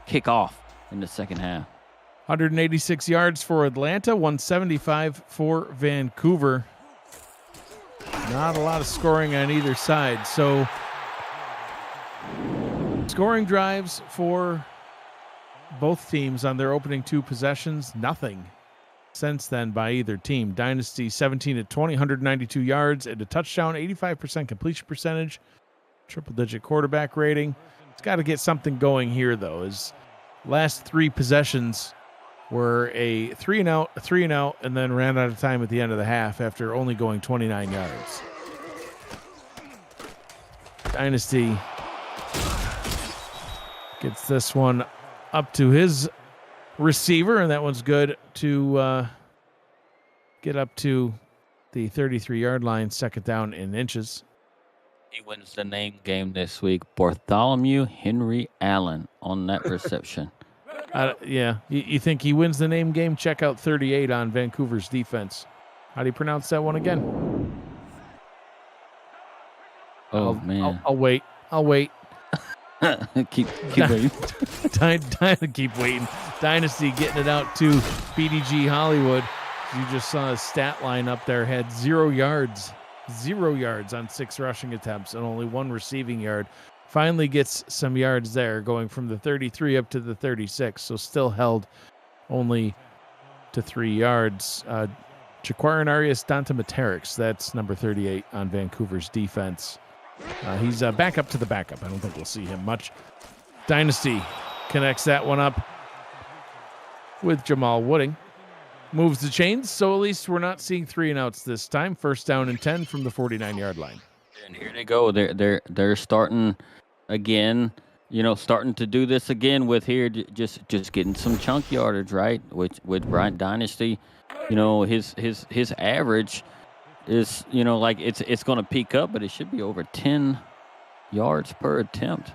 kick off in the second half. 186 yards for Atlanta, 175 for Vancouver. Not a lot of scoring on either side. So scoring drives for both teams on their opening 2 possessions, nothing since then by either team. Dynasty 17-20, 192 yards and a touchdown, 85% completion percentage, triple-digit quarterback rating. It's got to get something going here, though. His last 3 possessions were a 3-and-out, and then ran out of time at the end of the half after only going 29 yards. Dynasty gets this one up to his receiver, and that one's good to get up to the 33-yard line, second down in inches. He wins the name game this week. Bartholomew Henry Allen on that reception. Yeah, you think he wins the name game? Check out 38 on Vancouver's defense. How do you pronounce that one again? Man. I'll wait. keep waiting. Keep waiting. Dynasty getting it out to BDG Hollywood. You just saw a stat line up there, had 0 yards. 0 yards on 6 rushing attempts and only 1 receiving yard. Finally gets some yards there, going from the 33 up to the 36, so still held only to 3 yards. Jaquarian Arias Dantamaterix, that's number 38 on Vancouver's defense. He's back up to the backup. I don't think we'll see him much. Dynasty connects that one up with Jamal Wooding. Moves the chains, so at least we're not seeing 3 and outs this time. First down and 10 from the 49-yard line. And here they go. They're starting again. Starting to do this again with here, just getting some chunk yardage, right? With Bryant Dynasty, his average is like it's going to peak up, but it should be over 10 yards per attempt.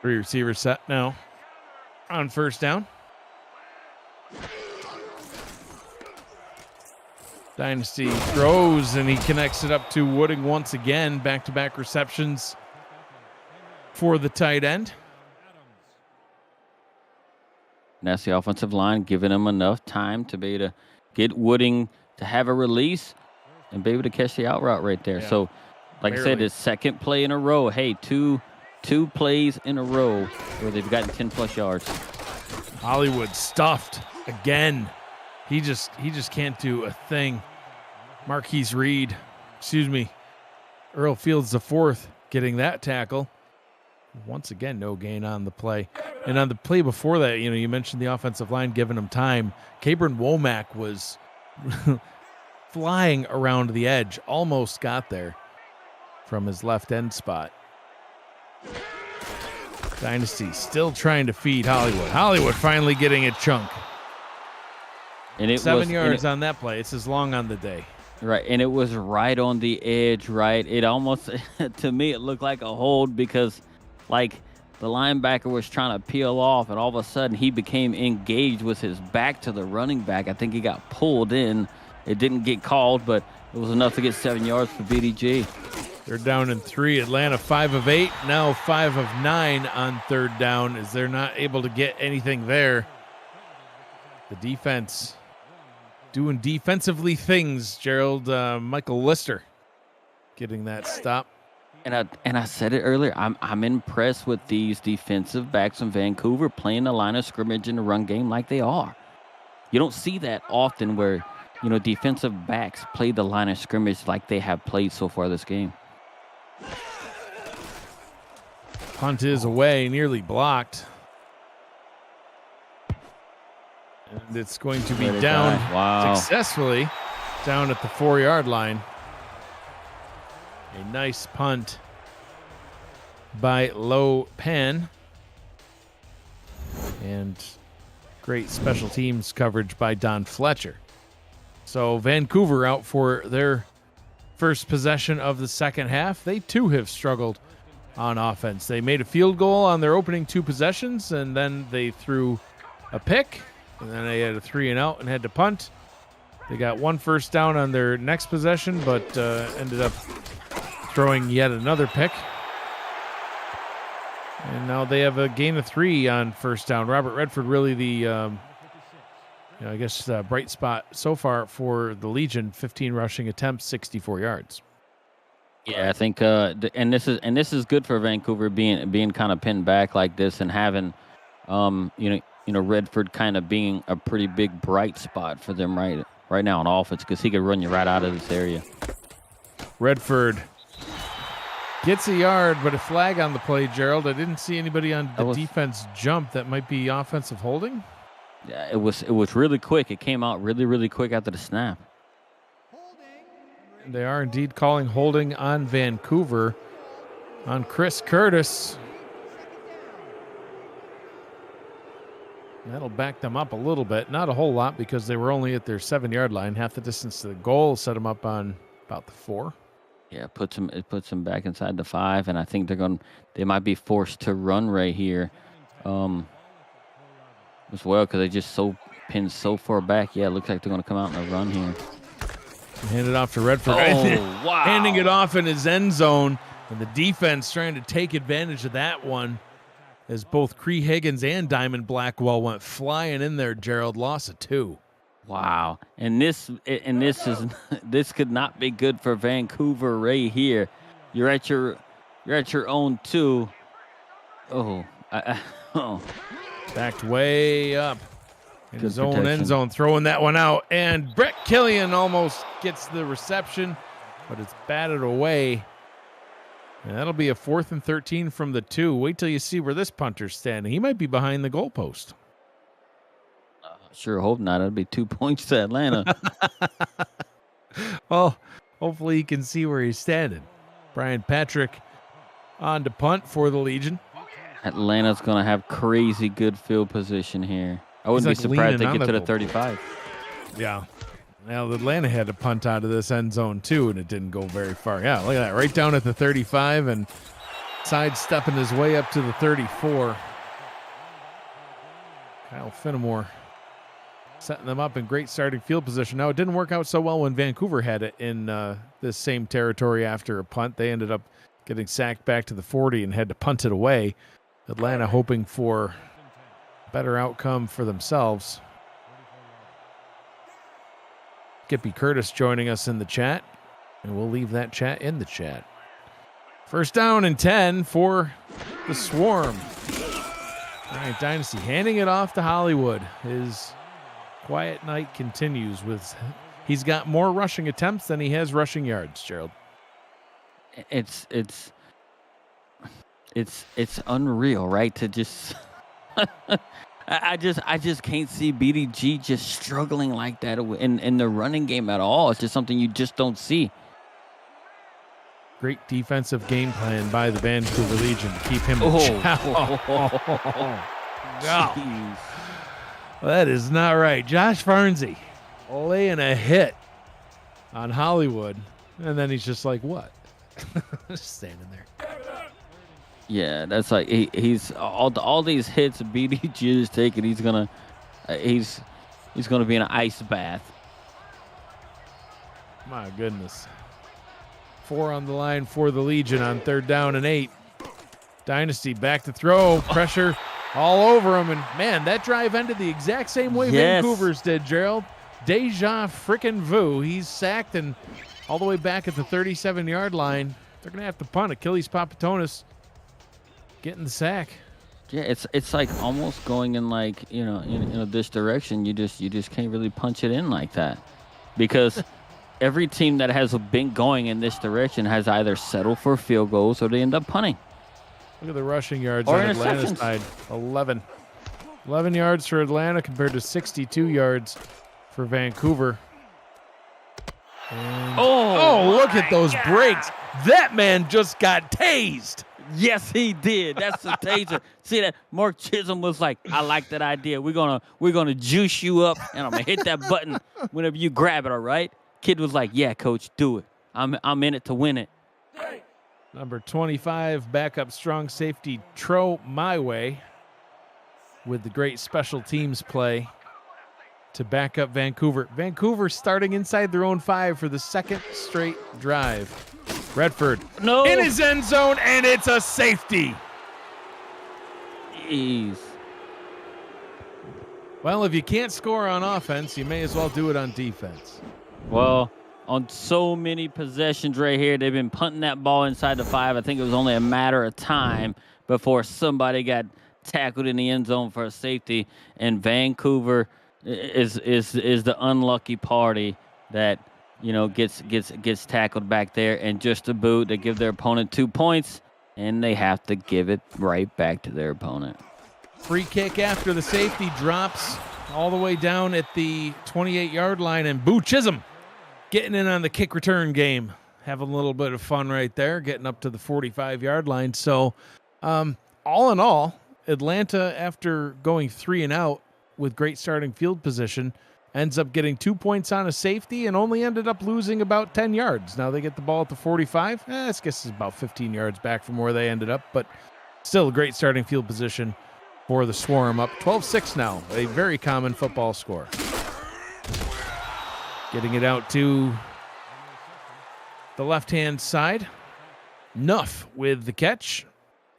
3 receivers set now on first down. Dynasty throws, and he connects it up to Wooding once again. Back-to-back receptions for the tight end. And that's the offensive line giving him enough time to be able to get Wooding to have a release and be able to catch the out route right there. Yeah. So, like I said, his second play in a row. Hey, two plays in a row where they've gotten 10-plus yards. Hollywood stuffed again. He just can't do a thing. Marquise Reed, Earl Fields IV getting that tackle. Once again, no gain on the play. And on the play before that, you mentioned the offensive line giving him time. Cabron Womack was flying around the edge, almost got there from his left end spot. Dynasty still trying to feed Hollywood. Hollywood finally getting a chunk. And 7 yards on that play. It's as long on the day. Right, and it was right on the edge, right? It almost, to me, it looked like a hold because, like, the linebacker was trying to peel off, and all of a sudden he became engaged with his back to the running back. I think he got pulled in. It didn't get called, but it was enough to get 7 yards for BDG. They're down in 3. Atlanta 5 of 8, now 5 of 9 on third down as they're not able to get anything there. The defense doing defensively things, Gerald. Michael Lister getting that stop. And I said it earlier, I'm impressed with these defensive backs in Vancouver playing the line of scrimmage in the run game like they are. You don't see that often where, defensive backs play the line of scrimmage like they have played so far this game. Punt is away, nearly blocked. And it's going to be down successfully down at the 4-yard line. A nice punt by Lo Pan. And great special teams coverage by Don Fletcher. So Vancouver out for their first possession of the second half. They too have struggled on offense. They made a field goal on their opening 2 possessions, and then they threw a pick, and then they had a 3 and out and had to punt. They got 1 first down on their next possession, but ended up throwing yet another pick. And now they have a gain of 3 on first down. Robert Redford really the, bright spot so far for the Legion. 15 rushing attempts, 64 yards. Yeah, I think, and this is good for Vancouver being kind of pinned back like this and having, Redford kind of being a pretty big bright spot for them right now on offense because he could run you right out of this area. Redford gets a yard, but a flag on the play, Gerald. I didn't see anybody on the defense jump. That might be offensive holding. Yeah, it was really quick. It came out really, really quick after the snap. They are indeed calling holding on Vancouver on Chris Curtis. That'll back them up a little bit. Not a whole lot because they were only at their 7-yard line. Half the distance to the goal, set them up on about the 4. Yeah, it puts them back inside the 5, and I think they might be forced to run right here, as well because they just pinned so far back. Yeah, it looks like they're going to come out in a run here. Hand it off to Redford. Oh, wow. Handing it off in his end zone, and the defense trying to take advantage of that one as both Cree Higgins and Diamond Blackwell went flying in there. Gerald, loss of 2. Wow. And this could not be good for Vancouver right here. You're at your own 2. Oh. Oh. Backed way up in Good his own protection. end zone, throwing that one out. And Brett Killian almost gets the reception, but it's batted away. And that'll be a 4th and 13 from the 2. Wait till you see where this punter's standing. He might be behind the goalpost. Sure hope not. It'll be 2 points to Atlanta. Well, hopefully he can see where he's standing. Brian Patrick on to punt for the Legion. Atlanta's going to have crazy good field position here. I wouldn't be surprised they get to the 35. Yeah. Now, Atlanta had to punt out of this end zone, too, and it didn't go very far. Yeah, look at that. Right down at the 35 and sidestepping his way up to the 34. Kyle Finnemore setting them up in great starting field position. Now, it didn't work out so well when Vancouver had it in this same territory after a punt. They ended up getting sacked back to the 40 and had to punt it away. Atlanta hoping for a better outcome for themselves. Skippy Curtis joining us in the chat, and we'll leave that chat in the chat. 1st down and 10 for the Swarm. All right, Dynasty handing it off to Hollywood. His quiet night continues with he's got more rushing attempts than he has rushing yards, Gerald. It's unreal, right? To just I just can't see BDG just struggling like that in the running game at all. It's just something you just don't see. Great defensive game plan by the Vancouver Legion to keep him in check. Jeez. Well, that is not right. Josh Farnsey laying a hit on Hollywood, and then he's just like, what? Just standing there. Yeah, that's like he's all these hits BDG is taking. He's gonna be in an ice bath. My goodness. 4 on the line for the Legion on 3rd down and 8. Dynasty back to throw, pressure all over him, and man, that drive ended the exact same way Vancouver's did, Gerald. Deja frickin' vu. He's sacked and all the way back at the 37-yard line. They're gonna have to punt. Achilles Papatonis getting the sack. Yeah, it's like almost going in like in this direction. You just can't really punch it in like that because every team that has been going in this direction has either settled for field goals or they end up punting. Look at the rushing yards or on Atlanta's side. 11 yards for Atlanta compared to 62 yards for Vancouver. And look at those breaks. That man just got tased. Yes, he did. That's the taser. See that? Mark Chisholm was like, I like that idea. We're gonna juice you up, and I'm gonna hit that button whenever you grab it. All right? Kid was like, yeah, coach, do it. I'm in it to win it. Number 25, backup strong safety Tro My Way with the great special teams play to back up Vancouver. Vancouver starting inside their own 5 for the 2nd straight drive. Redford in his end zone, and it's a safety. Jeez. Well, if you can't score on offense, you may as well do it on defense. Well, on so many possessions right here, they've been punting that ball inside the 5. I think it was only a matter of time before somebody got tackled in the end zone for a safety, and Vancouver is the unlucky party that gets tackled back there, and just to boot, they give their opponent 2 points, and they have to give it right back to their opponent. Free kick after the safety drops all the way down at the 28-yard line, and Boo Chisholm getting in on the kick return game. Having a little bit of fun right there, getting up to the 45-yard line. So all in all, Atlanta, after going 3 and out with great starting field position, ends up getting 2 points on a safety and only ended up losing about 10 yards. Now they get the ball at the 45. I guess it's about 15 yards back from where they ended up, but still a great starting field position for the Swarm. Up 12-6 now, a very common football score. Getting it out to the left-hand side. Nuff with the catch.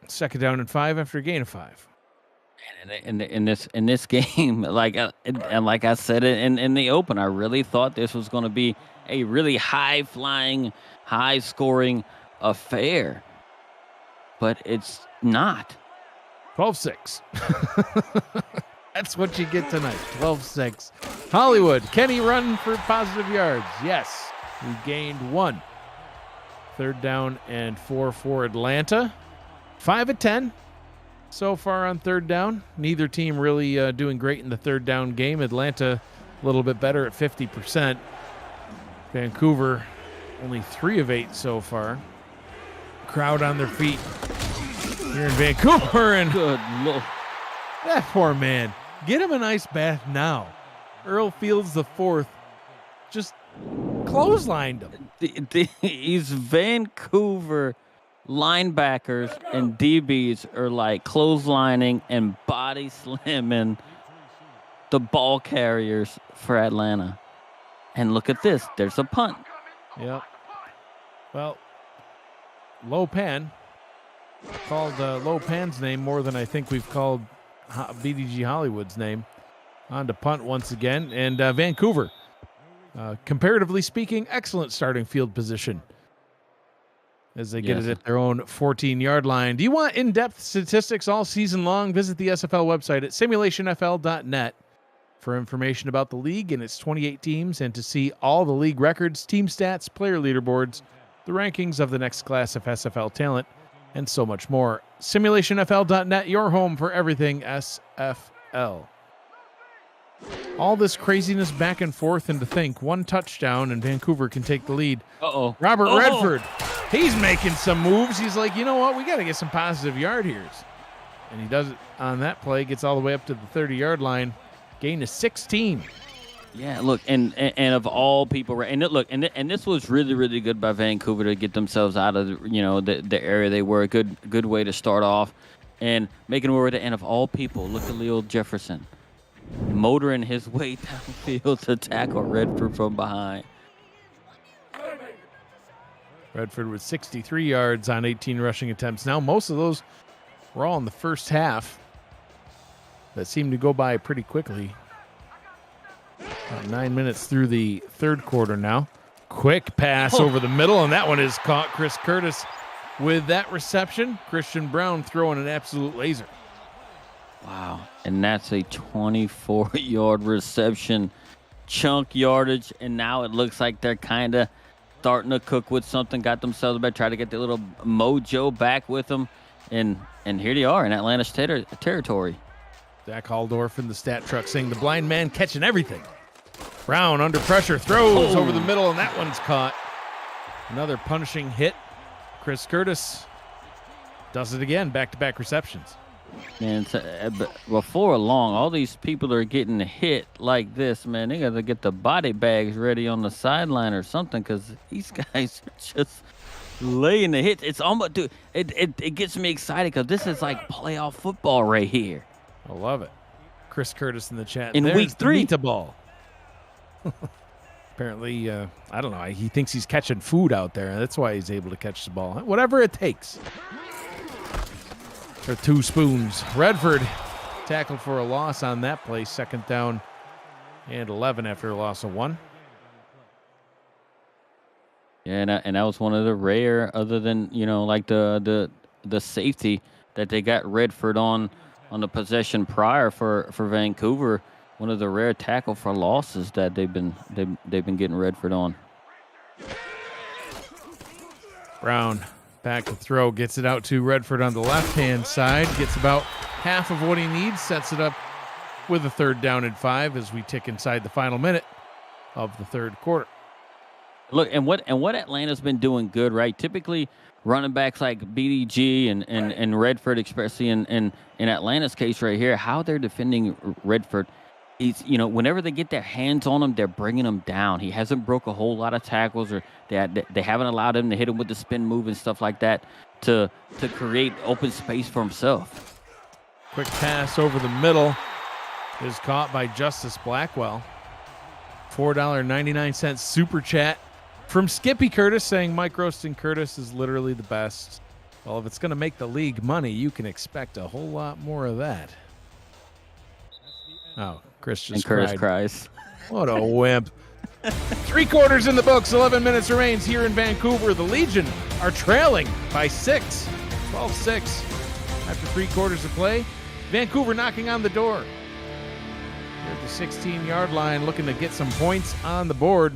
2nd down and 5 after a gain of 5. And in this game, like I said it in the open, I really thought this was going to be a really high flying, high scoring affair, but it's not. 12-6. That's what you get tonight. 12-6. Hollywood, can he run for positive yards? Yes. We gained 1. 3rd down and 4 for Atlanta. 5 of 10 so far on 3rd down. Neither team really doing great in the 3rd down game. Atlanta a little bit better at 50%. Vancouver only 3 of 8 so far. Crowd on their feet here in Vancouver, and Good Lord. that poor man. Get him an ice bath now. Earl Fields IV just clotheslined him. These Vancouver linebackers and DBs are like clotheslining and body slamming the ball carriers for Atlanta. And look at this. There's a punt. Yep. Well, Lopan called Lopan's name more than I think we've called BDG Hollywood's name. On to punt once again. And Vancouver, comparatively speaking, excellent starting field position as they get it at their own 14-yard line. Do you want in-depth statistics all season long? Visit the SFL website at simulationfl.net for information about the league and its 28 teams, and to see all the league records, team stats, player leaderboards, the rankings of the next class of SFL talent, and so much more. Simulationfl.net, your home for everything SFL. All this craziness back and forth, and to think 1 touchdown and Vancouver can take the lead. Uh-oh. Robert Redford, he's making some moves. He's like, you know what? We got to get some positive yard here. And he does it on that play, gets all the way up to the 30-yard line, gain to 16. Yeah, look, and of all people, right? And look, and this was really, really good by Vancouver to get themselves out of the area they were. A good way to start off, and making a way with it. And of all people, look at Leo Jefferson motoring his way downfield to tackle Redford from behind. Redford with 63 yards on 18 rushing attempts. Now most of those were all in the first half. That seemed to go by pretty quickly. About 9 minutes through the 3rd quarter now. Quick pass over the middle, and that one is caught. Chris Curtis with that reception. Christian Brown throwing an absolute laser. Wow. And that's a 24-yard reception, chunk yardage, and now it looks like they're kind of starting to cook with something, got themselves back, try to get their little mojo back with them, and here they are in Atlanta's territory. Zach Haldorf in the stat truck saying the blind man catching everything. Brown under pressure, throws over the middle, and that one's caught. Another punishing hit. Chris Curtis does it again, back-to-back receptions. Man, before long, all these people are getting hit like this, man. They got to get the body bags ready on the sideline or something, because these guys are just laying the hits. It's almost, dude, it gets me excited because this is like playoff football right here. I love it. Chris Curtis in the chat. In week 3. The ball. Apparently, I don't know. He thinks he's catching food out there. That's why he's able to catch the ball. Whatever it takes. For 2 spoons. Redford tackled for a loss on that play. 2nd down and 11 after a loss of 1. Yeah, and that was one of the rare, other than, like the safety that they got Redford on the possession prior for Vancouver. One of the rare tackle for losses that they've been getting Redford on. Brown back to throw, gets it out to Redford on the left-hand side, gets about half of what he needs, sets it up with a 3rd down and 5 as we tick inside the final minute of the 3rd quarter. Look, and what Atlanta's been doing good, right? Typically, running backs like BDG and Redford, especially in Atlanta's case right here, how they're defending Redford is, whenever they get their hands on him, they're bringing him down. He hasn't broke a whole lot of tackles, or they haven't allowed him to hit him with the spin move and stuff like that to create open space for himself. Quick pass over the middle is caught by Justice Blackwell. $4.99 super chat from Skippy Curtis saying Mike Roasting Curtis is literally the best. Well, if it's going to make the league money, you can expect a whole lot more of that. Oh, Chris just And Curtis cried. cries. What a wimp. 3 quarters in the books. 11 minutes remains here in Vancouver. The Legion are trailing by 6. 12-6 after 3 quarters of play. Vancouver knocking on the door. They're at the 16-yard line looking to get some points on the board.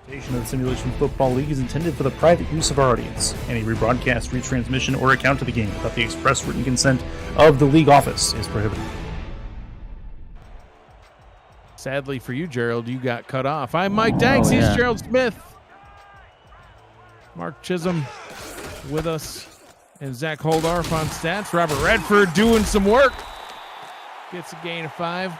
The Simulation Football League is intended for the private use of our audience. Any rebroadcast, retransmission, or account of the game without the express written consent of the league office is prohibited. Sadly for you, Gerald, you got cut off. I'm Mike Danks. He's Gerald Smith. Mark Chisholm with us. And Zach Holdorf on stats. Robert Redford doing some work. Gets a gain of 5.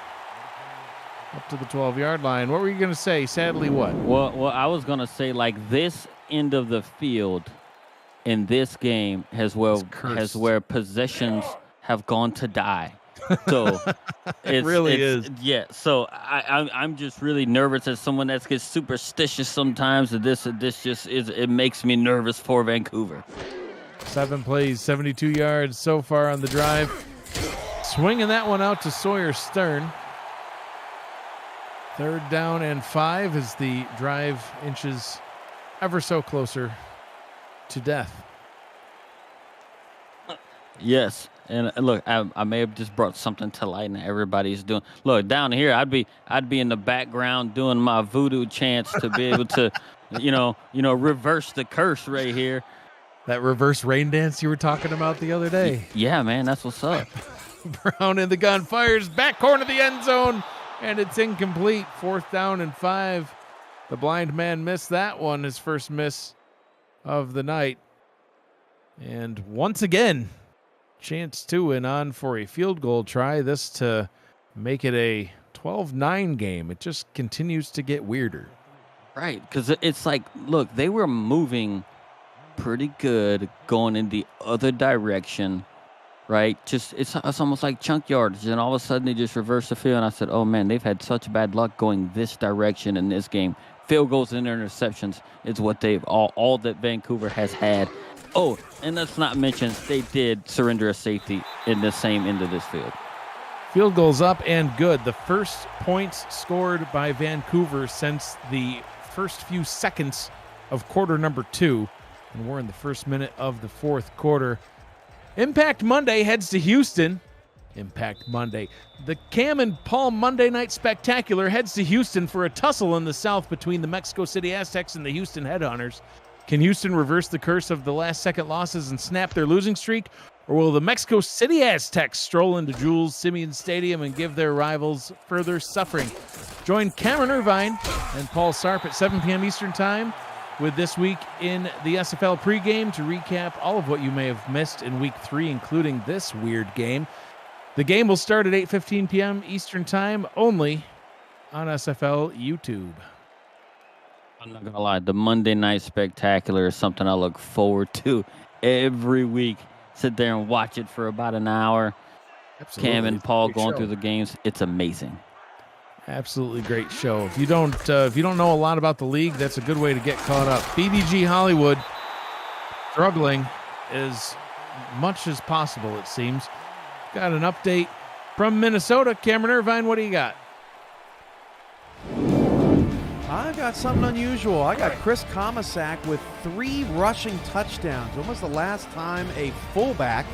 Up to the 12-yard line. What were you going to say? Sadly, what? Well, I was going to say, like, this end of the field in this game has where possessions have gone to die. So it really is. Yeah. So I'm just really nervous as someone that gets superstitious sometimes. This just is. It makes me nervous for Vancouver. 7 plays, 72 yards so far on the drive. Swinging that one out to Sawyer Stern. 3rd down and 5 as the drive inches ever so closer to death. Yes, and look, I may have just brought something to light, and everybody's doing. Look, down here, I'd be in the background doing my voodoo chants to be able to, reverse the curse right here. That reverse rain dance you were talking about the other day. Yeah, man, that's what's up. Brown in the gun, fires back corner of the end zone, and it's incomplete. 4th down and 5. The blind man missed that one, his first miss of the night. And once again, chance to and on for a field goal try. This to make it a 12-9 game. It just continues to get weirder. Right, because it's like, look, they were moving pretty good going in the other direction, right? Just it's almost like chunk yardage, and all of a sudden they just reverse the field. And I said, oh man, they've had such bad luck going this direction in this game. Field goals and interceptions is what they've all that Vancouver has had. Oh, and let's not mention they did surrender a safety in the same end of this field. Field goals up and good. The first points scored by Vancouver since the first few seconds of quarter number 2. And we're in the first minute of the 4th quarter. Impact Monday heads to Houston. Impact Monday. The Cam and Paul Monday Night Spectacular heads to Houston for a tussle in the South between the Mexico City Aztecs and the Houston Headhunters. Can Houston reverse the curse of the last-second losses and snap their losing streak? Or will the Mexico City Aztecs stroll into Jules Simeon Stadium and give their rivals further suffering? Join Cameron Irvine and Paul Sarp at 7 p.m. Eastern Time with This Week in the SFL pregame to recap all of what you may have missed in Week 3, including this weird game. The game will start at 8:15 p.m. Eastern Time, only on SFL YouTube. I'm not going to lie, the Monday Night Spectacular is something I look forward to every week. Sit there and watch it for about an hour. Absolutely. Cam and Paul going through the games. It's amazing. Absolutely great show. If you don't know a lot about the league, that's a good way to get caught up. BBG Hollywood struggling as much as possible, it seems. Got an update from Minnesota. Cameron Irvine, what do you got? I got something unusual. I got Chris Comisac with 3 rushing touchdowns. When was the last time a fullback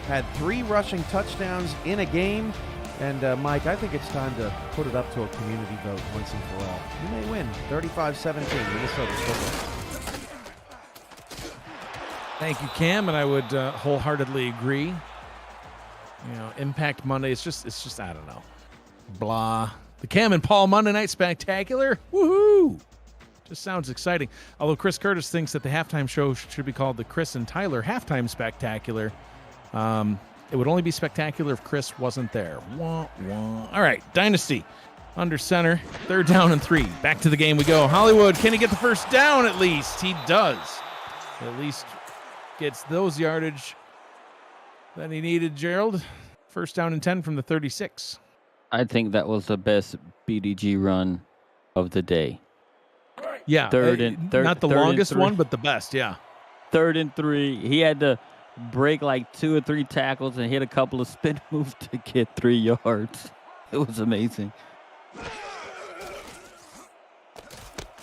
had 3 rushing touchdowns in a game? And Mike, I think it's time to put it up to a community vote once and for all. You may win 35-17, Minnesota football. Thank you, Cam, and I would wholeheartedly agree. Impact Monday, it's just I don't know. Blah. The Cam and Paul Monday Night Spectacular. Woohoo! Just sounds exciting. Although Chris Curtis thinks that the halftime show should be called the Chris and Tyler Halftime Spectacular. It would only be spectacular if Chris wasn't there. Wah, wah. All right, Dynasty under center. 3rd down and 3. Back to the game we go. Hollywood, can he get the first down at least? He does. At least gets those yardage that he needed, Gerald. 1st down and 10 from the 36. I think that was the best BDG run of the day. Yeah, third, not the longest one, but the best, yeah. 3rd and 3. He had to break like 2 or 3 tackles and hit a couple of spin moves to get 3 yards. It was amazing.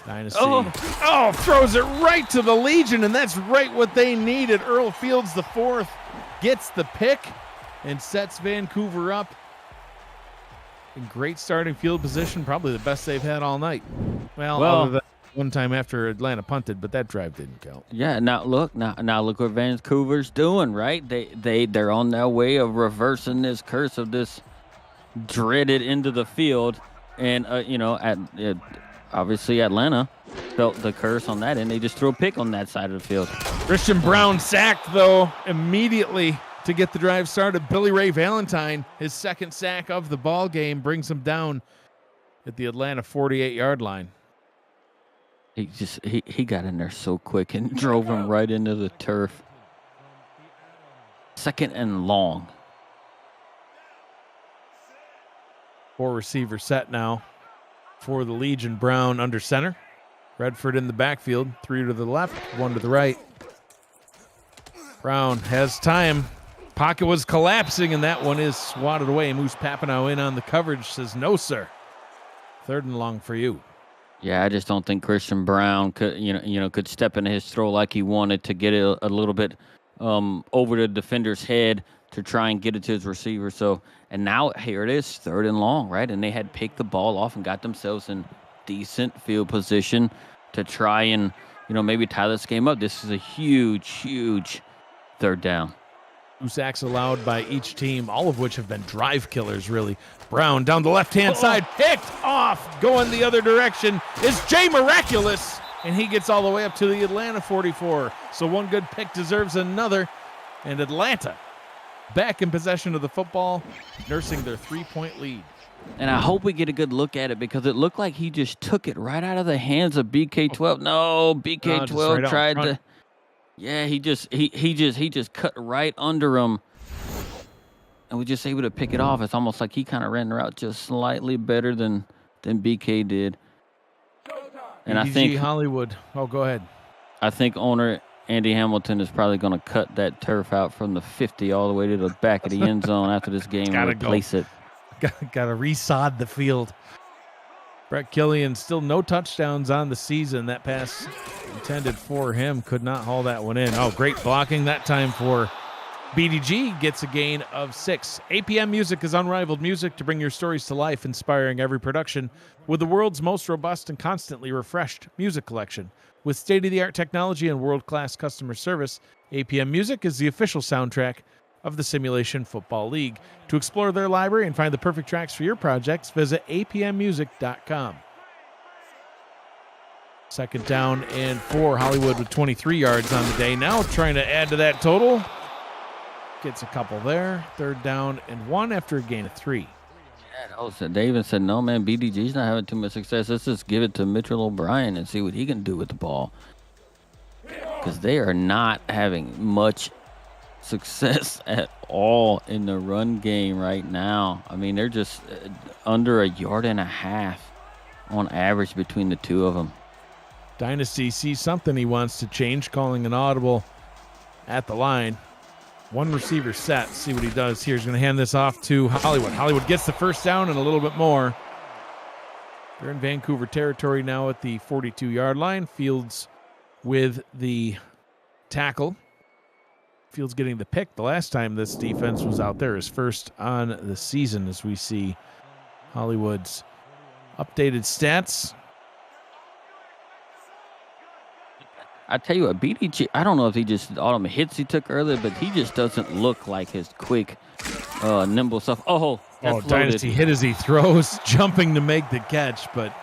Dynasty. Oh, throws it right to the Legion, and that's right what they needed. Earl Fields, the 4th, gets the pick and sets Vancouver up in great starting field position, probably the best they've had all night. Well, other than one time after Atlanta punted, but that drive didn't count. Yeah, now look what Vancouver's doing, right? They're on their way of reversing this curse of this dreaded end of the field, and obviously Atlanta felt the curse on that end. They just threw a pick on that side of the field. Christian Brown sacked, though, immediately to get the drive started. Billy Ray Valentine, his 2nd sack of the ball game, brings him down at the Atlanta 48-yard line. He got in there so quick and drove him right into the turf. 2nd and long. 4 receiver set now for the Legion. Brown under center. Redford in the backfield. 3 to the left, 1 to the right. Brown has time. Pocket was collapsing, and that one is swatted away. Moose Papineau in on the coverage, says, no, sir. 3rd and long for you. Yeah, I just don't think Christian Brown could step into his throw like he wanted to get it a little bit over the defender's head to try and get it to his receiver. So, and now here it is, 3rd and long, right? And they had picked the ball off and got themselves in decent field position to try and, maybe tie this game up. This is a huge, huge 3rd down. 2 sacks allowed by each team, all of which have been drive killers, really. Brown down the left-hand side, picked off. Going the other direction is Jay Miraculous, and he gets all the way up to the Atlanta 44. So one good pick deserves another, and Atlanta back in possession of the football, nursing their 3-point lead. And I hope we get a good look at it because it looked like he just took it right out of the hands of BK12. No, BK12 right tried to. Yeah, he just cut right under him, and was just able to pick it off. It's almost like he kind of ran the route just slightly better than BK did. And I think Hollywood. Oh, go ahead. I think owner Andy Hamilton is probably going to cut that turf out from the 50 all the way to the back of the end zone after this game and replace it. Got to resod the field. Brett Killian still no touchdowns on the season. That pass intended for him could not haul that one in. Oh, great blocking that time for BDG. Gets a gain of 6. APM Music is unrivaled music to bring your stories to life, inspiring every production with the world's most robust and constantly refreshed music collection. With state-of-the-art technology and world-class customer service, APM Music is the official soundtrack of the Simulation Football League. To explore their library and find the perfect tracks for your projects, visit apmmusic.com. 2nd down and 4. Hollywood with 23 yards on the day. Now trying to add to that total. Gets a couple there. 3rd down and 1 after a gain of 3. Yeah, they even said, no, man, BDG's not having too much success. Let's just give it to Mitchell O'Brien and see what he can do with the ball. Because they are not having much success at all in the run game right now. I mean, they're just under 1.5 yards on average between the two of them. Dynasty sees something he wants to change, calling an audible at the line. 1 receiver set. See what he does here. He's going to hand this off to Hollywood. Hollywood gets the 1st down and a little bit more. They're in Vancouver territory now at the 42-yard line. Fields with the tackle. Fields getting the pick the last time this defense was out there. His 1st on the season as we see Hollywood's updated stats. I tell you what, BDG, I don't know if he just, all them hits he took earlier, but he just doesn't look like his quick, nimble stuff. Oh, Dynasty hit as he throws, jumping to make the catch, but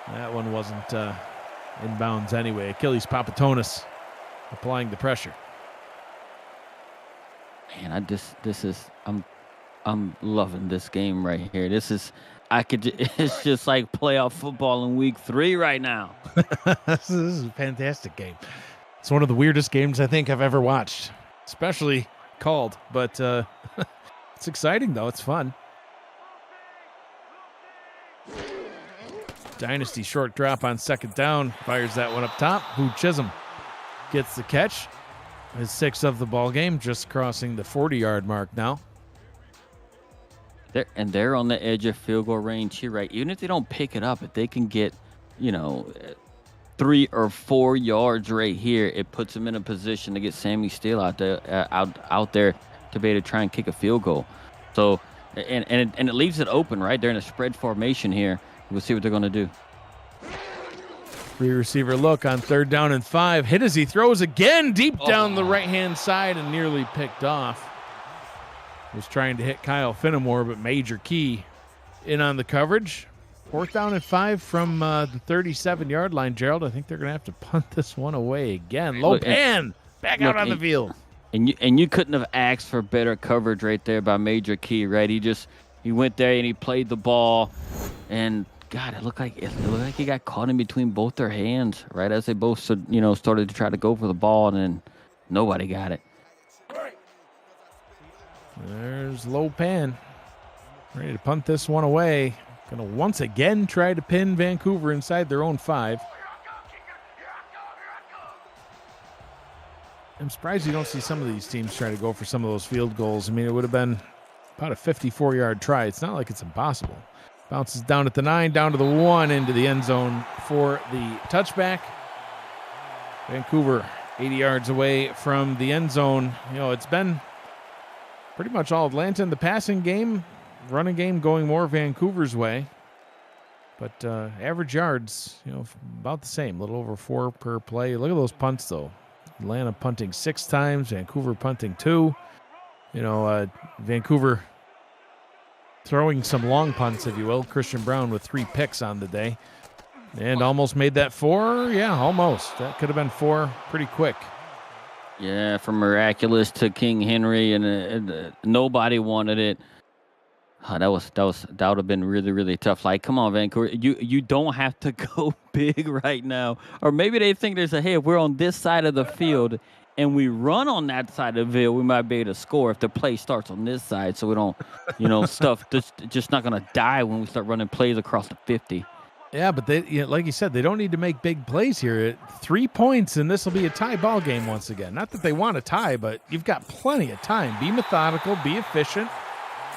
that one wasn't in bounds anyway. Achilles Papatonis applying the pressure. Man, I'm loving this game right here. It's just like playoff football in week 3 right now. This is a fantastic game. It's one of the weirdest games I think I've ever watched, especially called, but it's exciting though. It's fun. Dynasty short drop on 2nd down. Fires that one up top. Boo Chisholm gets the catch. His 6th of the ball game, just crossing the 40-yard mark now. They're on the edge of field goal range here, right? Even if they don't pick it up, if they can get, 3 or 4 yards right here, it puts them in a position to get Sammy Steele out there to be able to try and kick a field goal. So, and it leaves it open, right? They're in a spread formation here. We'll see what they're going to do. 3 receiver look on 3rd down and 5. Hit as he throws again deep down the right-hand side and nearly picked off. Was trying to hit Kyle Finnemore, but Major Key in on the coverage. 4th down and 5 from the 37-yard line, Gerald. I think they're going to have to punt this one away again. Lopan back out on the field. And you couldn't have asked for better coverage right there by Major Key, right? He went there and he played the ball, and God, it looked like he got caught in between both their hands, right, as they both started to try to go for the ball, and then nobody got it. There's Lopan, ready to punt this one away. Going to once again try to pin Vancouver inside their own 5. I'm surprised you don't see some of these teams try to go for some of those field goals. I mean, it would have been about a 54-yard try. It's not like it's impossible. Bounces down at the 9, down to the 1, into the end zone for the touchback. Vancouver 80 yards away from the end zone. It's been pretty much all Atlanta in the passing game. Running game going more Vancouver's way. But average yards, about the same. A little over 4 per play. Look at those punts, though. Atlanta punting 6 times. Vancouver punting 2. Vancouver throwing some long punts, if you will. Christian Brown with 3 picks on the day. And almost made that 4. Yeah, almost. That could have been 4 pretty quick. Yeah, from Miraculous to King Henry, and nobody wanted it. That would have been really, really tough. Like, come on, Vancouver, you don't have to go big right now. Or maybe they think if we're on this side of the field and we run on that side of the field, we might be able to score if the play starts on this side, so we don't, stuff just not gonna die when we start running plays across the 50. Yeah, but they, like you said, they don't need to make big plays here. 3 points, and this will be a tie ball game once again. Not that they want to tie, but you've got plenty of time. Be methodical, be efficient.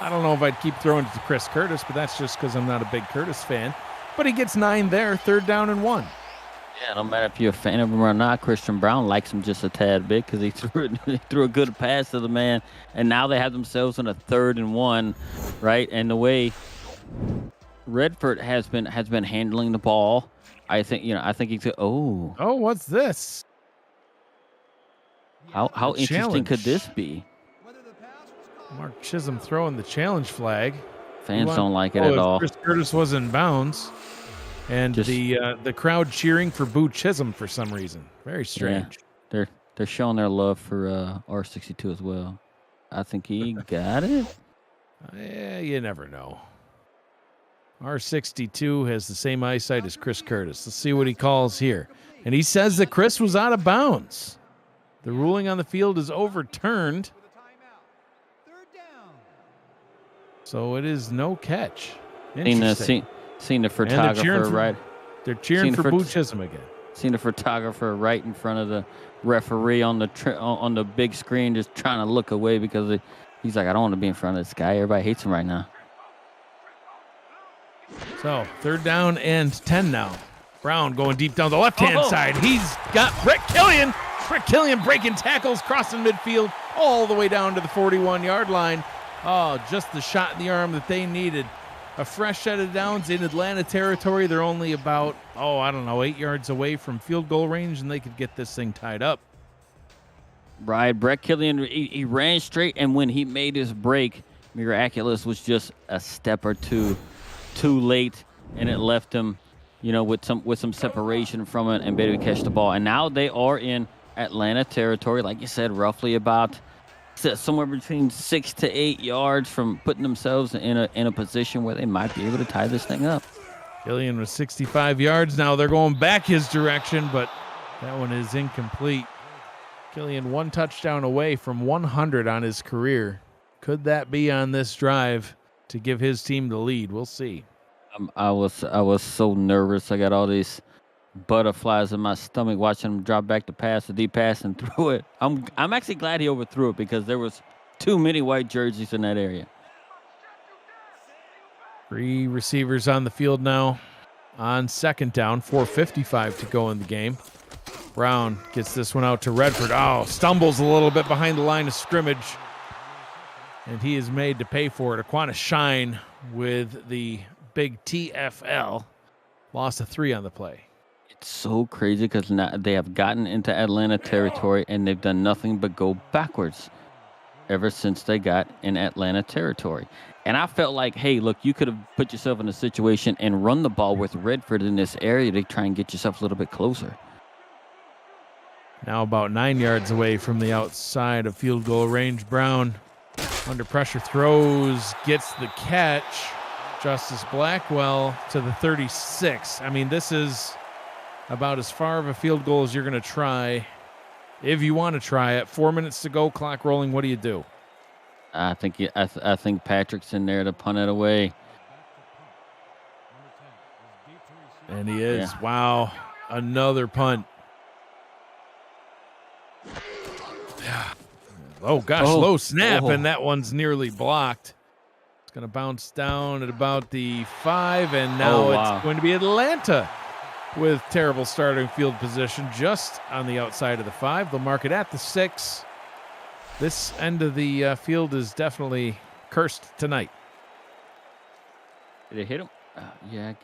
I don't know if I'd keep throwing it to Chris Curtis, but that's just because I'm not a big Curtis fan. But he gets 9 there, 3rd down and 1. Yeah, no matter if you're a fan of him or not, Christian Brown likes him just a tad bit because he threw a good pass to the man, and now they have themselves in a 3rd and 1, right? And the way Redford has been handling the ball, I think he's what's this? How interesting could this be? Mark Chisholm throwing the challenge flag. Fans don't like it at all. Chris Curtis was in bounds, and the crowd cheering for Boo Chisholm for some reason. Very strange. Yeah, they're showing their love for R62 as well. I think he got it. Yeah, you never know. R62 has the same eyesight as Chris Curtis. Let's see what he calls here. And he says that Chris was out of bounds. The ruling on the field is overturned. So it is no catch. Interesting. Seen the photographer right. They're cheering for Boo Chisholm again. Seen the photographer right in front of the referee on the big screen, just trying to look away because he's like, I don't want to be in front of this guy. Everybody hates him right now. So 3rd down and 10 now. Brown going deep down the left-hand side. He's got Brett Killian. Brett Killian breaking tackles, crossing midfield all the way down to the 41-yard line. Oh, just the shot in the arm that they needed. A fresh set of downs in Atlanta territory. They're only about, 8 yards away from field goal range, and they could get this thing tied up. Right, Brett Killian, he ran straight, and when he made his break, Miraculous was just a step or two too late, and it left him, with some separation from it and be able to catch the ball. And now they are in Atlanta territory, like you said, roughly about somewhere between 6 to 8 yards from putting themselves in a position where they might be able to tie this thing up. Killian was 65 yards. Now they're going back his direction, but that one is incomplete. Killian 1 touchdown away from 100 on his career. Could that be on this drive to give his team the lead? We'll see. I was so nervous. I got all these butterflies in my stomach watching him drop back to pass, the deep pass, and throw it. I'm actually glad he overthrew it because there was too many white jerseys in that area. 3 receivers on the field now on second down. 4:55 to go in the game. Brown gets this one out to Redford. Oh, stumbles a little bit behind the line of scrimmage. And he is made to pay for it. Aquana Shine with the big TFL. Lost a 3 on the play. It's so crazy because now they have gotten into Atlanta territory and they've done nothing but go backwards ever since they got in Atlanta territory. And I felt like, hey, look, you could have put yourself in a situation and run the ball with Redford in this area to try and get yourself a little bit closer. Now about 9 yards away from the outside of field goal range. Brown under pressure throws, gets the catch. Justice Blackwell to the 36. I mean, this is about as far of a field goal as you're going to try. If you want to try it, 4 minutes to go, clock rolling. What do you do? I think Patrick's in there to punt it away. And he is. Yeah. Wow. Another punt. Oh, gosh, low snap, and that one's nearly blocked. It's going to bounce down at about the 5, and now it's going to be Atlanta with terrible starting field position just on the outside of the 5. They'll mark it at the 6. This end of the field is definitely cursed tonight. Did it hit him? Yeah,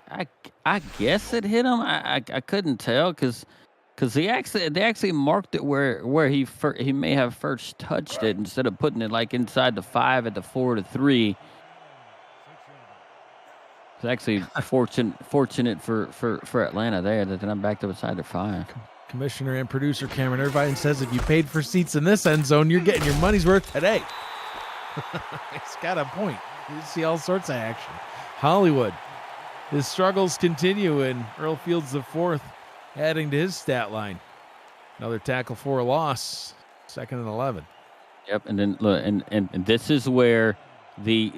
I guess it hit him. I couldn't tell because they actually marked it where he may have first touched it instead of putting it like inside the 5 at the 4 to 3. It's actually fortunate for Atlanta there that they're not backed up inside the 5. Commissioner and producer Cameron Irvine says if you paid for seats in this end zone, you're getting your money's worth today. It's got a point. You see all sorts of action. Hollywood, his struggles continue, and Earl Fields the 4th adding to his stat line. Another tackle for a loss, 2nd and 11. Yep, and then look, and this is where the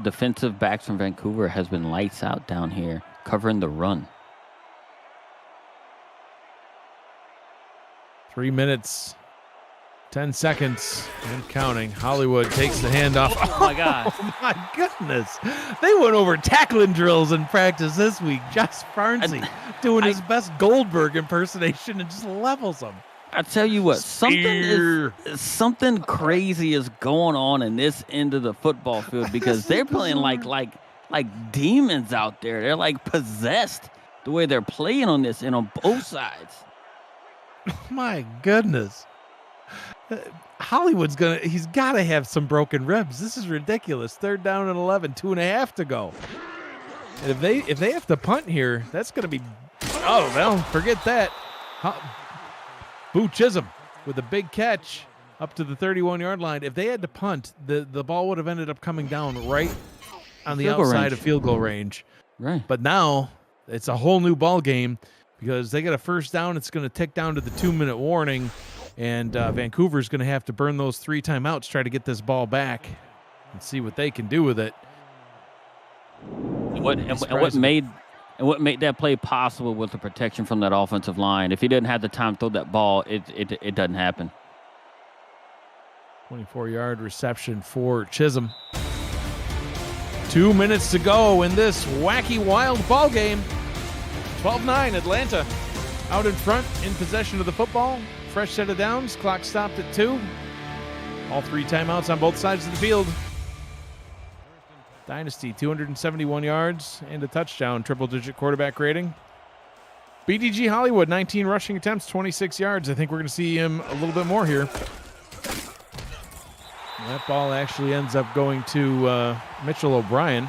defensive backs from Vancouver has been lights out down here, covering the run. 3 minutes, 10 seconds, and counting. Hollywood takes the handoff. Oh, my God. Oh, my goodness. They went over tackling drills in practice this week. Josh Farnsey doing his best Goldberg impersonation and just levels them. I tell you what, something crazy is going on in this end of the football field because they're playing like demons out there. They're like possessed the way they're playing on this and on both sides. My goodness. Hollywood's he's got to have some broken ribs. This is ridiculous. 3rd down and 11, 2.5 to go. And if they have to punt here, that's going to be, well, forget that. Boo Chisholm with a big catch up to the 31-yard line. If they had to punt, the ball would have ended up coming down right on the outside of field goal range. Right. But now it's a whole new ball game because they got a 1st down. It's going to tick down to the 2-minute warning, and Vancouver's going to have to burn those 3 timeouts, try to get this ball back and see what they can do with it. What made that play possible was the protection from that offensive line. If he didn't have the time to throw that ball, it doesn't happen. 24-yard reception for Chisholm. 2 minutes to go in this wacky, wild ball game. 12-9, Atlanta out in front, in possession of the football. Fresh set of downs. Clock stopped at 2. All 3 timeouts on both sides of the field. Dynasty, 271 yards and a touchdown, triple-digit quarterback rating. BDG Hollywood, 19 rushing attempts, 26 yards. I think we're going to see him a little bit more here. That ball actually ends up going to Mitchell O'Brien.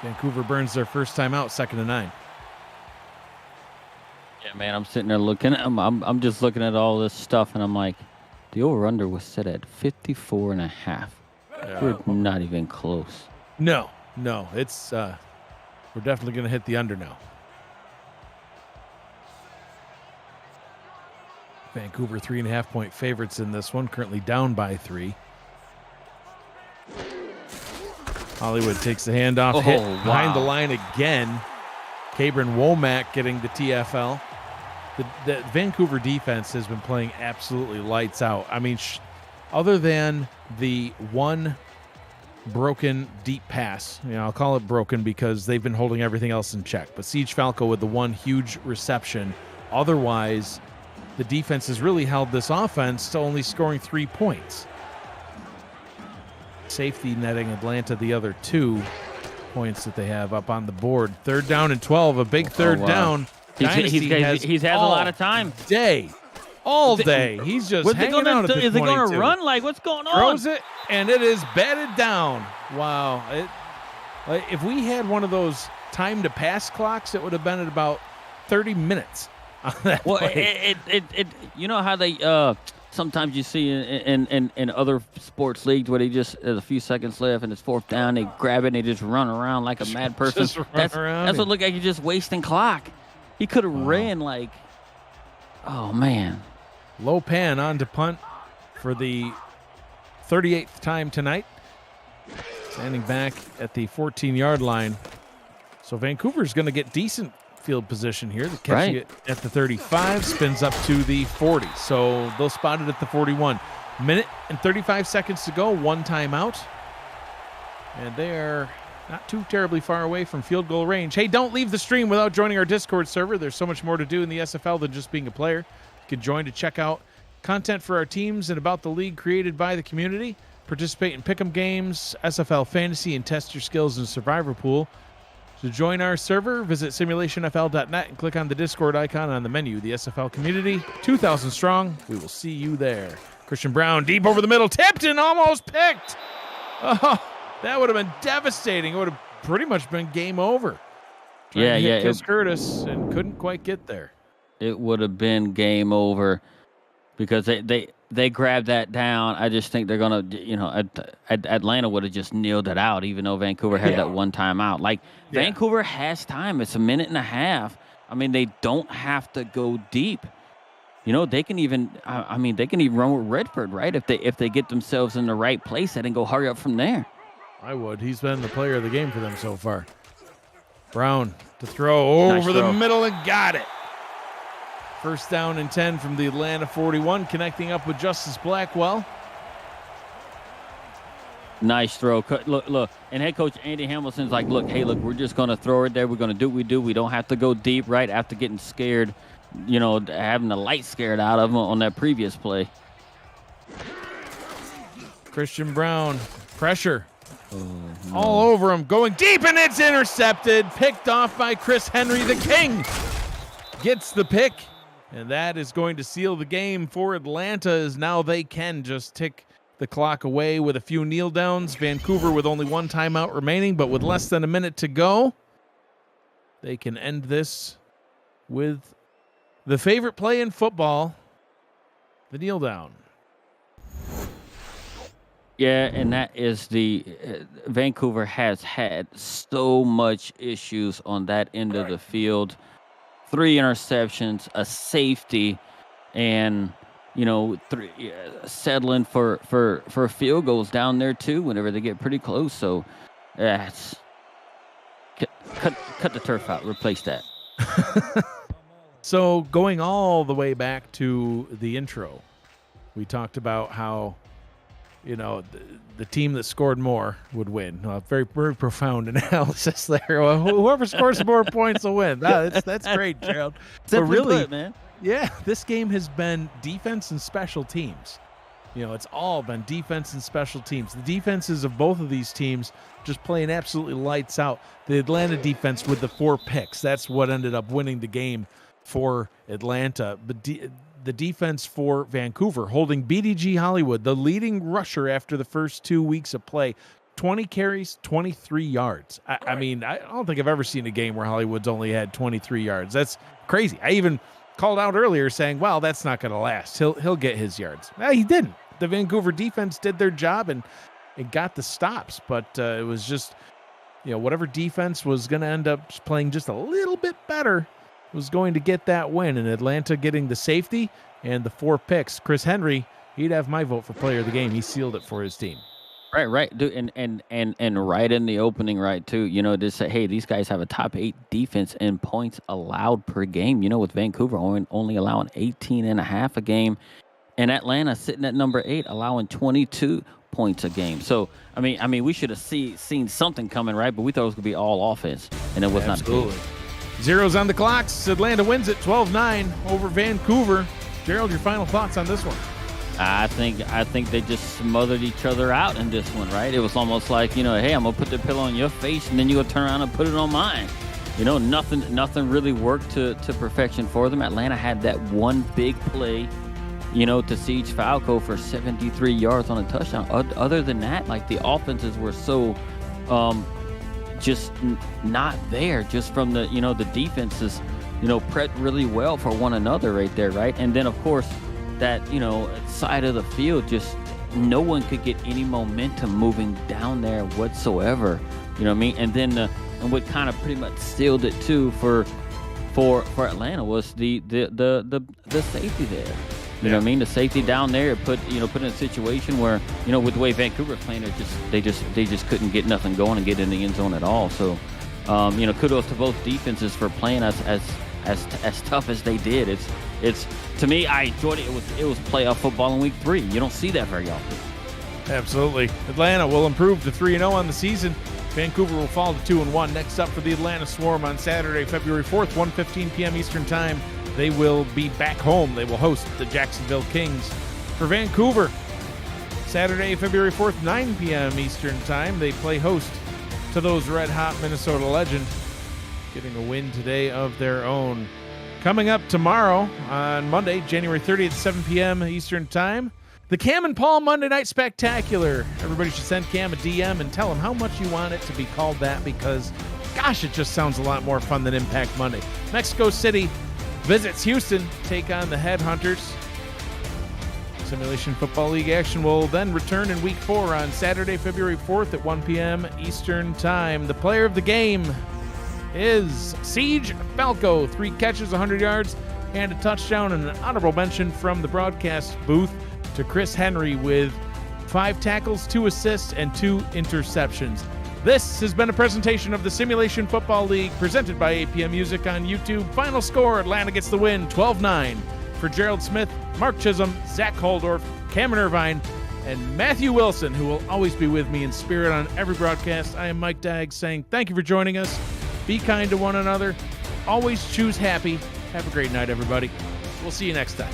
Vancouver burns their first time out, 2nd and 9. Yeah, man, I'm sitting there looking. I'm just looking at all this stuff, and I'm like, the over/under was set at 54.5. Yeah. We're not even close. No, it's we're definitely going to hit the under now. Vancouver 3.5-point favorites in this one, currently down by 3. Hollywood takes the handoff, hit behind the line again. Cabron Womack getting the TFL. The Vancouver defense has been playing absolutely lights out. I mean, other than the one broken deep pass, I'll call it broken because they've been holding everything else in check. But Siege Falco with the one huge reception. Otherwise, the defense has really held this offense to only scoring 3 points. Safety netting Atlanta the other 2 points that they have up on the board. 3rd down and 12, a big third down. He's had a lot of time. All day. He's just hanging out at the 22. Is it going to run? Like, what's going on? Throws it, and it is batted down. Wow. If we had one of those time-to-pass clocks, it would have been at about 30 minutes on that play. You know how they sometimes you see in other sports leagues where they just, there's a few seconds left and it's 4th down, they grab it and they just run around like a mad person. That's what look like you're just wasting clock. He could have ran like, oh, man. Low pan on to punt for the 38th time tonight. Standing back at the 14-yard line. So Vancouver's going to get decent field position here. They're catching it at the 35, spins up to the 40. So they'll spot it at the 41. Minute and 35 seconds to go, 1 timeout. And they're not too terribly far away from field goal range. Hey, don't leave the stream without joining our Discord server. There's so much more to do in the SFL than just being a player. You can join to check out content for our teams and about the league created by the community. Participate in pick'em games, SFL fantasy, and test your skills in Survivor Pool. To join our server, visit simulationfl.net and click on the Discord icon on the menu. The SFL community, 2,000 strong. We will see you there. Christian Brown deep over the middle, tipped and almost picked. Oh, that would have been devastating. It would have pretty much been game over. Chris Curtis and couldn't quite get there. It would have been game over because they grabbed that down. I just think they're going to, Atlanta would have just kneeled it out, even though Vancouver had that one timeout. Vancouver has time. It's a minute and a half. I mean, they don't have to go deep. They can even, they can even run with Redford, right? If they get themselves in the right place, they can go hurry up from there. I would. He's been the player of the game for them so far. Brown to throw over the middle and got it. 1st down and 10 from the Atlanta 41, connecting up with Justice Blackwell. Nice throw. Look. And head coach Andy Hamilton's like, look, we're just going to throw it there. We're going to do what we do. We don't have to go deep, right? After getting scared, having the light scared out of them on that previous play. Christian Brown, pressure. All over him, going deep, and it's intercepted. Picked off by Chris Henry, the king. Gets the pick, and that is going to seal the game for Atlanta, as now they can just tick the clock away with a few kneel downs. Vancouver with only 1 timeout remaining, but with less than a minute to go, they can end this with the favorite play in football, the kneel down. Yeah, and that is Vancouver has had so much issues on that end of the field. 3 interceptions, a safety, and settling for field goals down there too whenever they get pretty close. So it's cut the turf out, replace that. So going all the way back to the intro, we talked about how the team that scored more would win. Very, very profound analysis there. Well, whoever scores more points will win. That's great, Gerald. But really, put, man. Yeah, this game has been defense and special teams. It's all been defense and special teams. The defenses of both of these teams just playing absolutely lights out. The Atlanta defense with the 4 picks, that's what ended up winning the game for Atlanta. But the defense for Vancouver, holding BDG Hollywood, the leading rusher after the first 2 weeks of play, 20 carries, 23 yards. I mean, I don't think I've ever seen a game where Hollywood's only had 23 yards. That's crazy. I even called out earlier saying, well, that's not going to last. He'll get his yards. Well, he didn't. The Vancouver defense did their job and it got the stops, but it was just, whatever defense was going to end up playing just a little bit better was going to get that win, and Atlanta getting the safety and the 4 picks. Chris Henry, he'd have my vote for player of the game. He sealed it for his team. Right, dude, and right in the opening, right too. Just say, hey, these guys have a top 8 defense in points allowed per game. With Vancouver only allowing 18.5 a game, and Atlanta sitting at number 8, allowing 22 points a game. So I mean, we should have seen something coming, right? But we thought it was gonna be all offense, and it was Absolutely. not. Zeros on the clocks. Atlanta wins it 12-9 over Vancouver. Gerald, your final thoughts on this one? I think they just smothered each other out in this one, right? It was almost like, hey, I'm gonna put the pillow on your face, and then you gonna turn around and put it on mine. Nothing really worked to perfection for them. Atlanta had that one big play, to Siege Falco for 73 yards on a touchdown. Other than that, like, the offenses were so just not there. Just from the the defenses, prep really well for one another right there, right? And then of course that side of the field, just no one could get any momentum moving down there whatsoever. You know what I mean? And then and what kind of pretty much sealed it too for Atlanta was the safety there. You know what I mean? The safety down there put in a situation where, with the way Vancouver's playing, they just couldn't get nothing going and get in the end zone at all. So kudos to both defenses for playing us as tough as they did. It's to me, I enjoyed it. It was playoff football in week 3. You don't see that very often. Absolutely. Atlanta will improve to 3-0 on the season. Vancouver will fall to 2-1. Next up for the Atlanta Swarm on Saturday, February 4th, 1:15 p.m. Eastern Time. They will be back home. They will host the Jacksonville Kings. For Vancouver, Saturday, February 4th, 9 p.m. Eastern Time, they play host to those red-hot Minnesota Legends, getting a win today of their own. Coming up tomorrow on Monday, January 30th, 7 p.m. Eastern Time, the Cam and Paul Monday Night Spectacular. Everybody should send Cam a DM and tell him how much you want it to be called that, because, gosh, it just sounds a lot more fun than Impact Monday. Mexico City visits Houston, take on the Headhunters. Simulation Football League action will then return in Week 4 on Saturday, February 4th at 1 p.m. Eastern Time. The player of the game is Siege Falco. 3 catches, 100 yards, and a touchdown, and an honorable mention from the broadcast booth to Chris Henry with 5 tackles, 2 assists, and 2 interceptions. This has been a presentation of the Simulation Football League presented by APM Music on YouTube. Final score, Atlanta gets the win, 12-9. For Gerald Smith, Mark Chisholm, Zach Holdorf, Cameron Irvine, and Matthew Wilson, who will always be with me in spirit on every broadcast, I am Mike Dagg saying thank you for joining us. Be kind to one another. Always choose happy. Have a great night, everybody. We'll see you next time.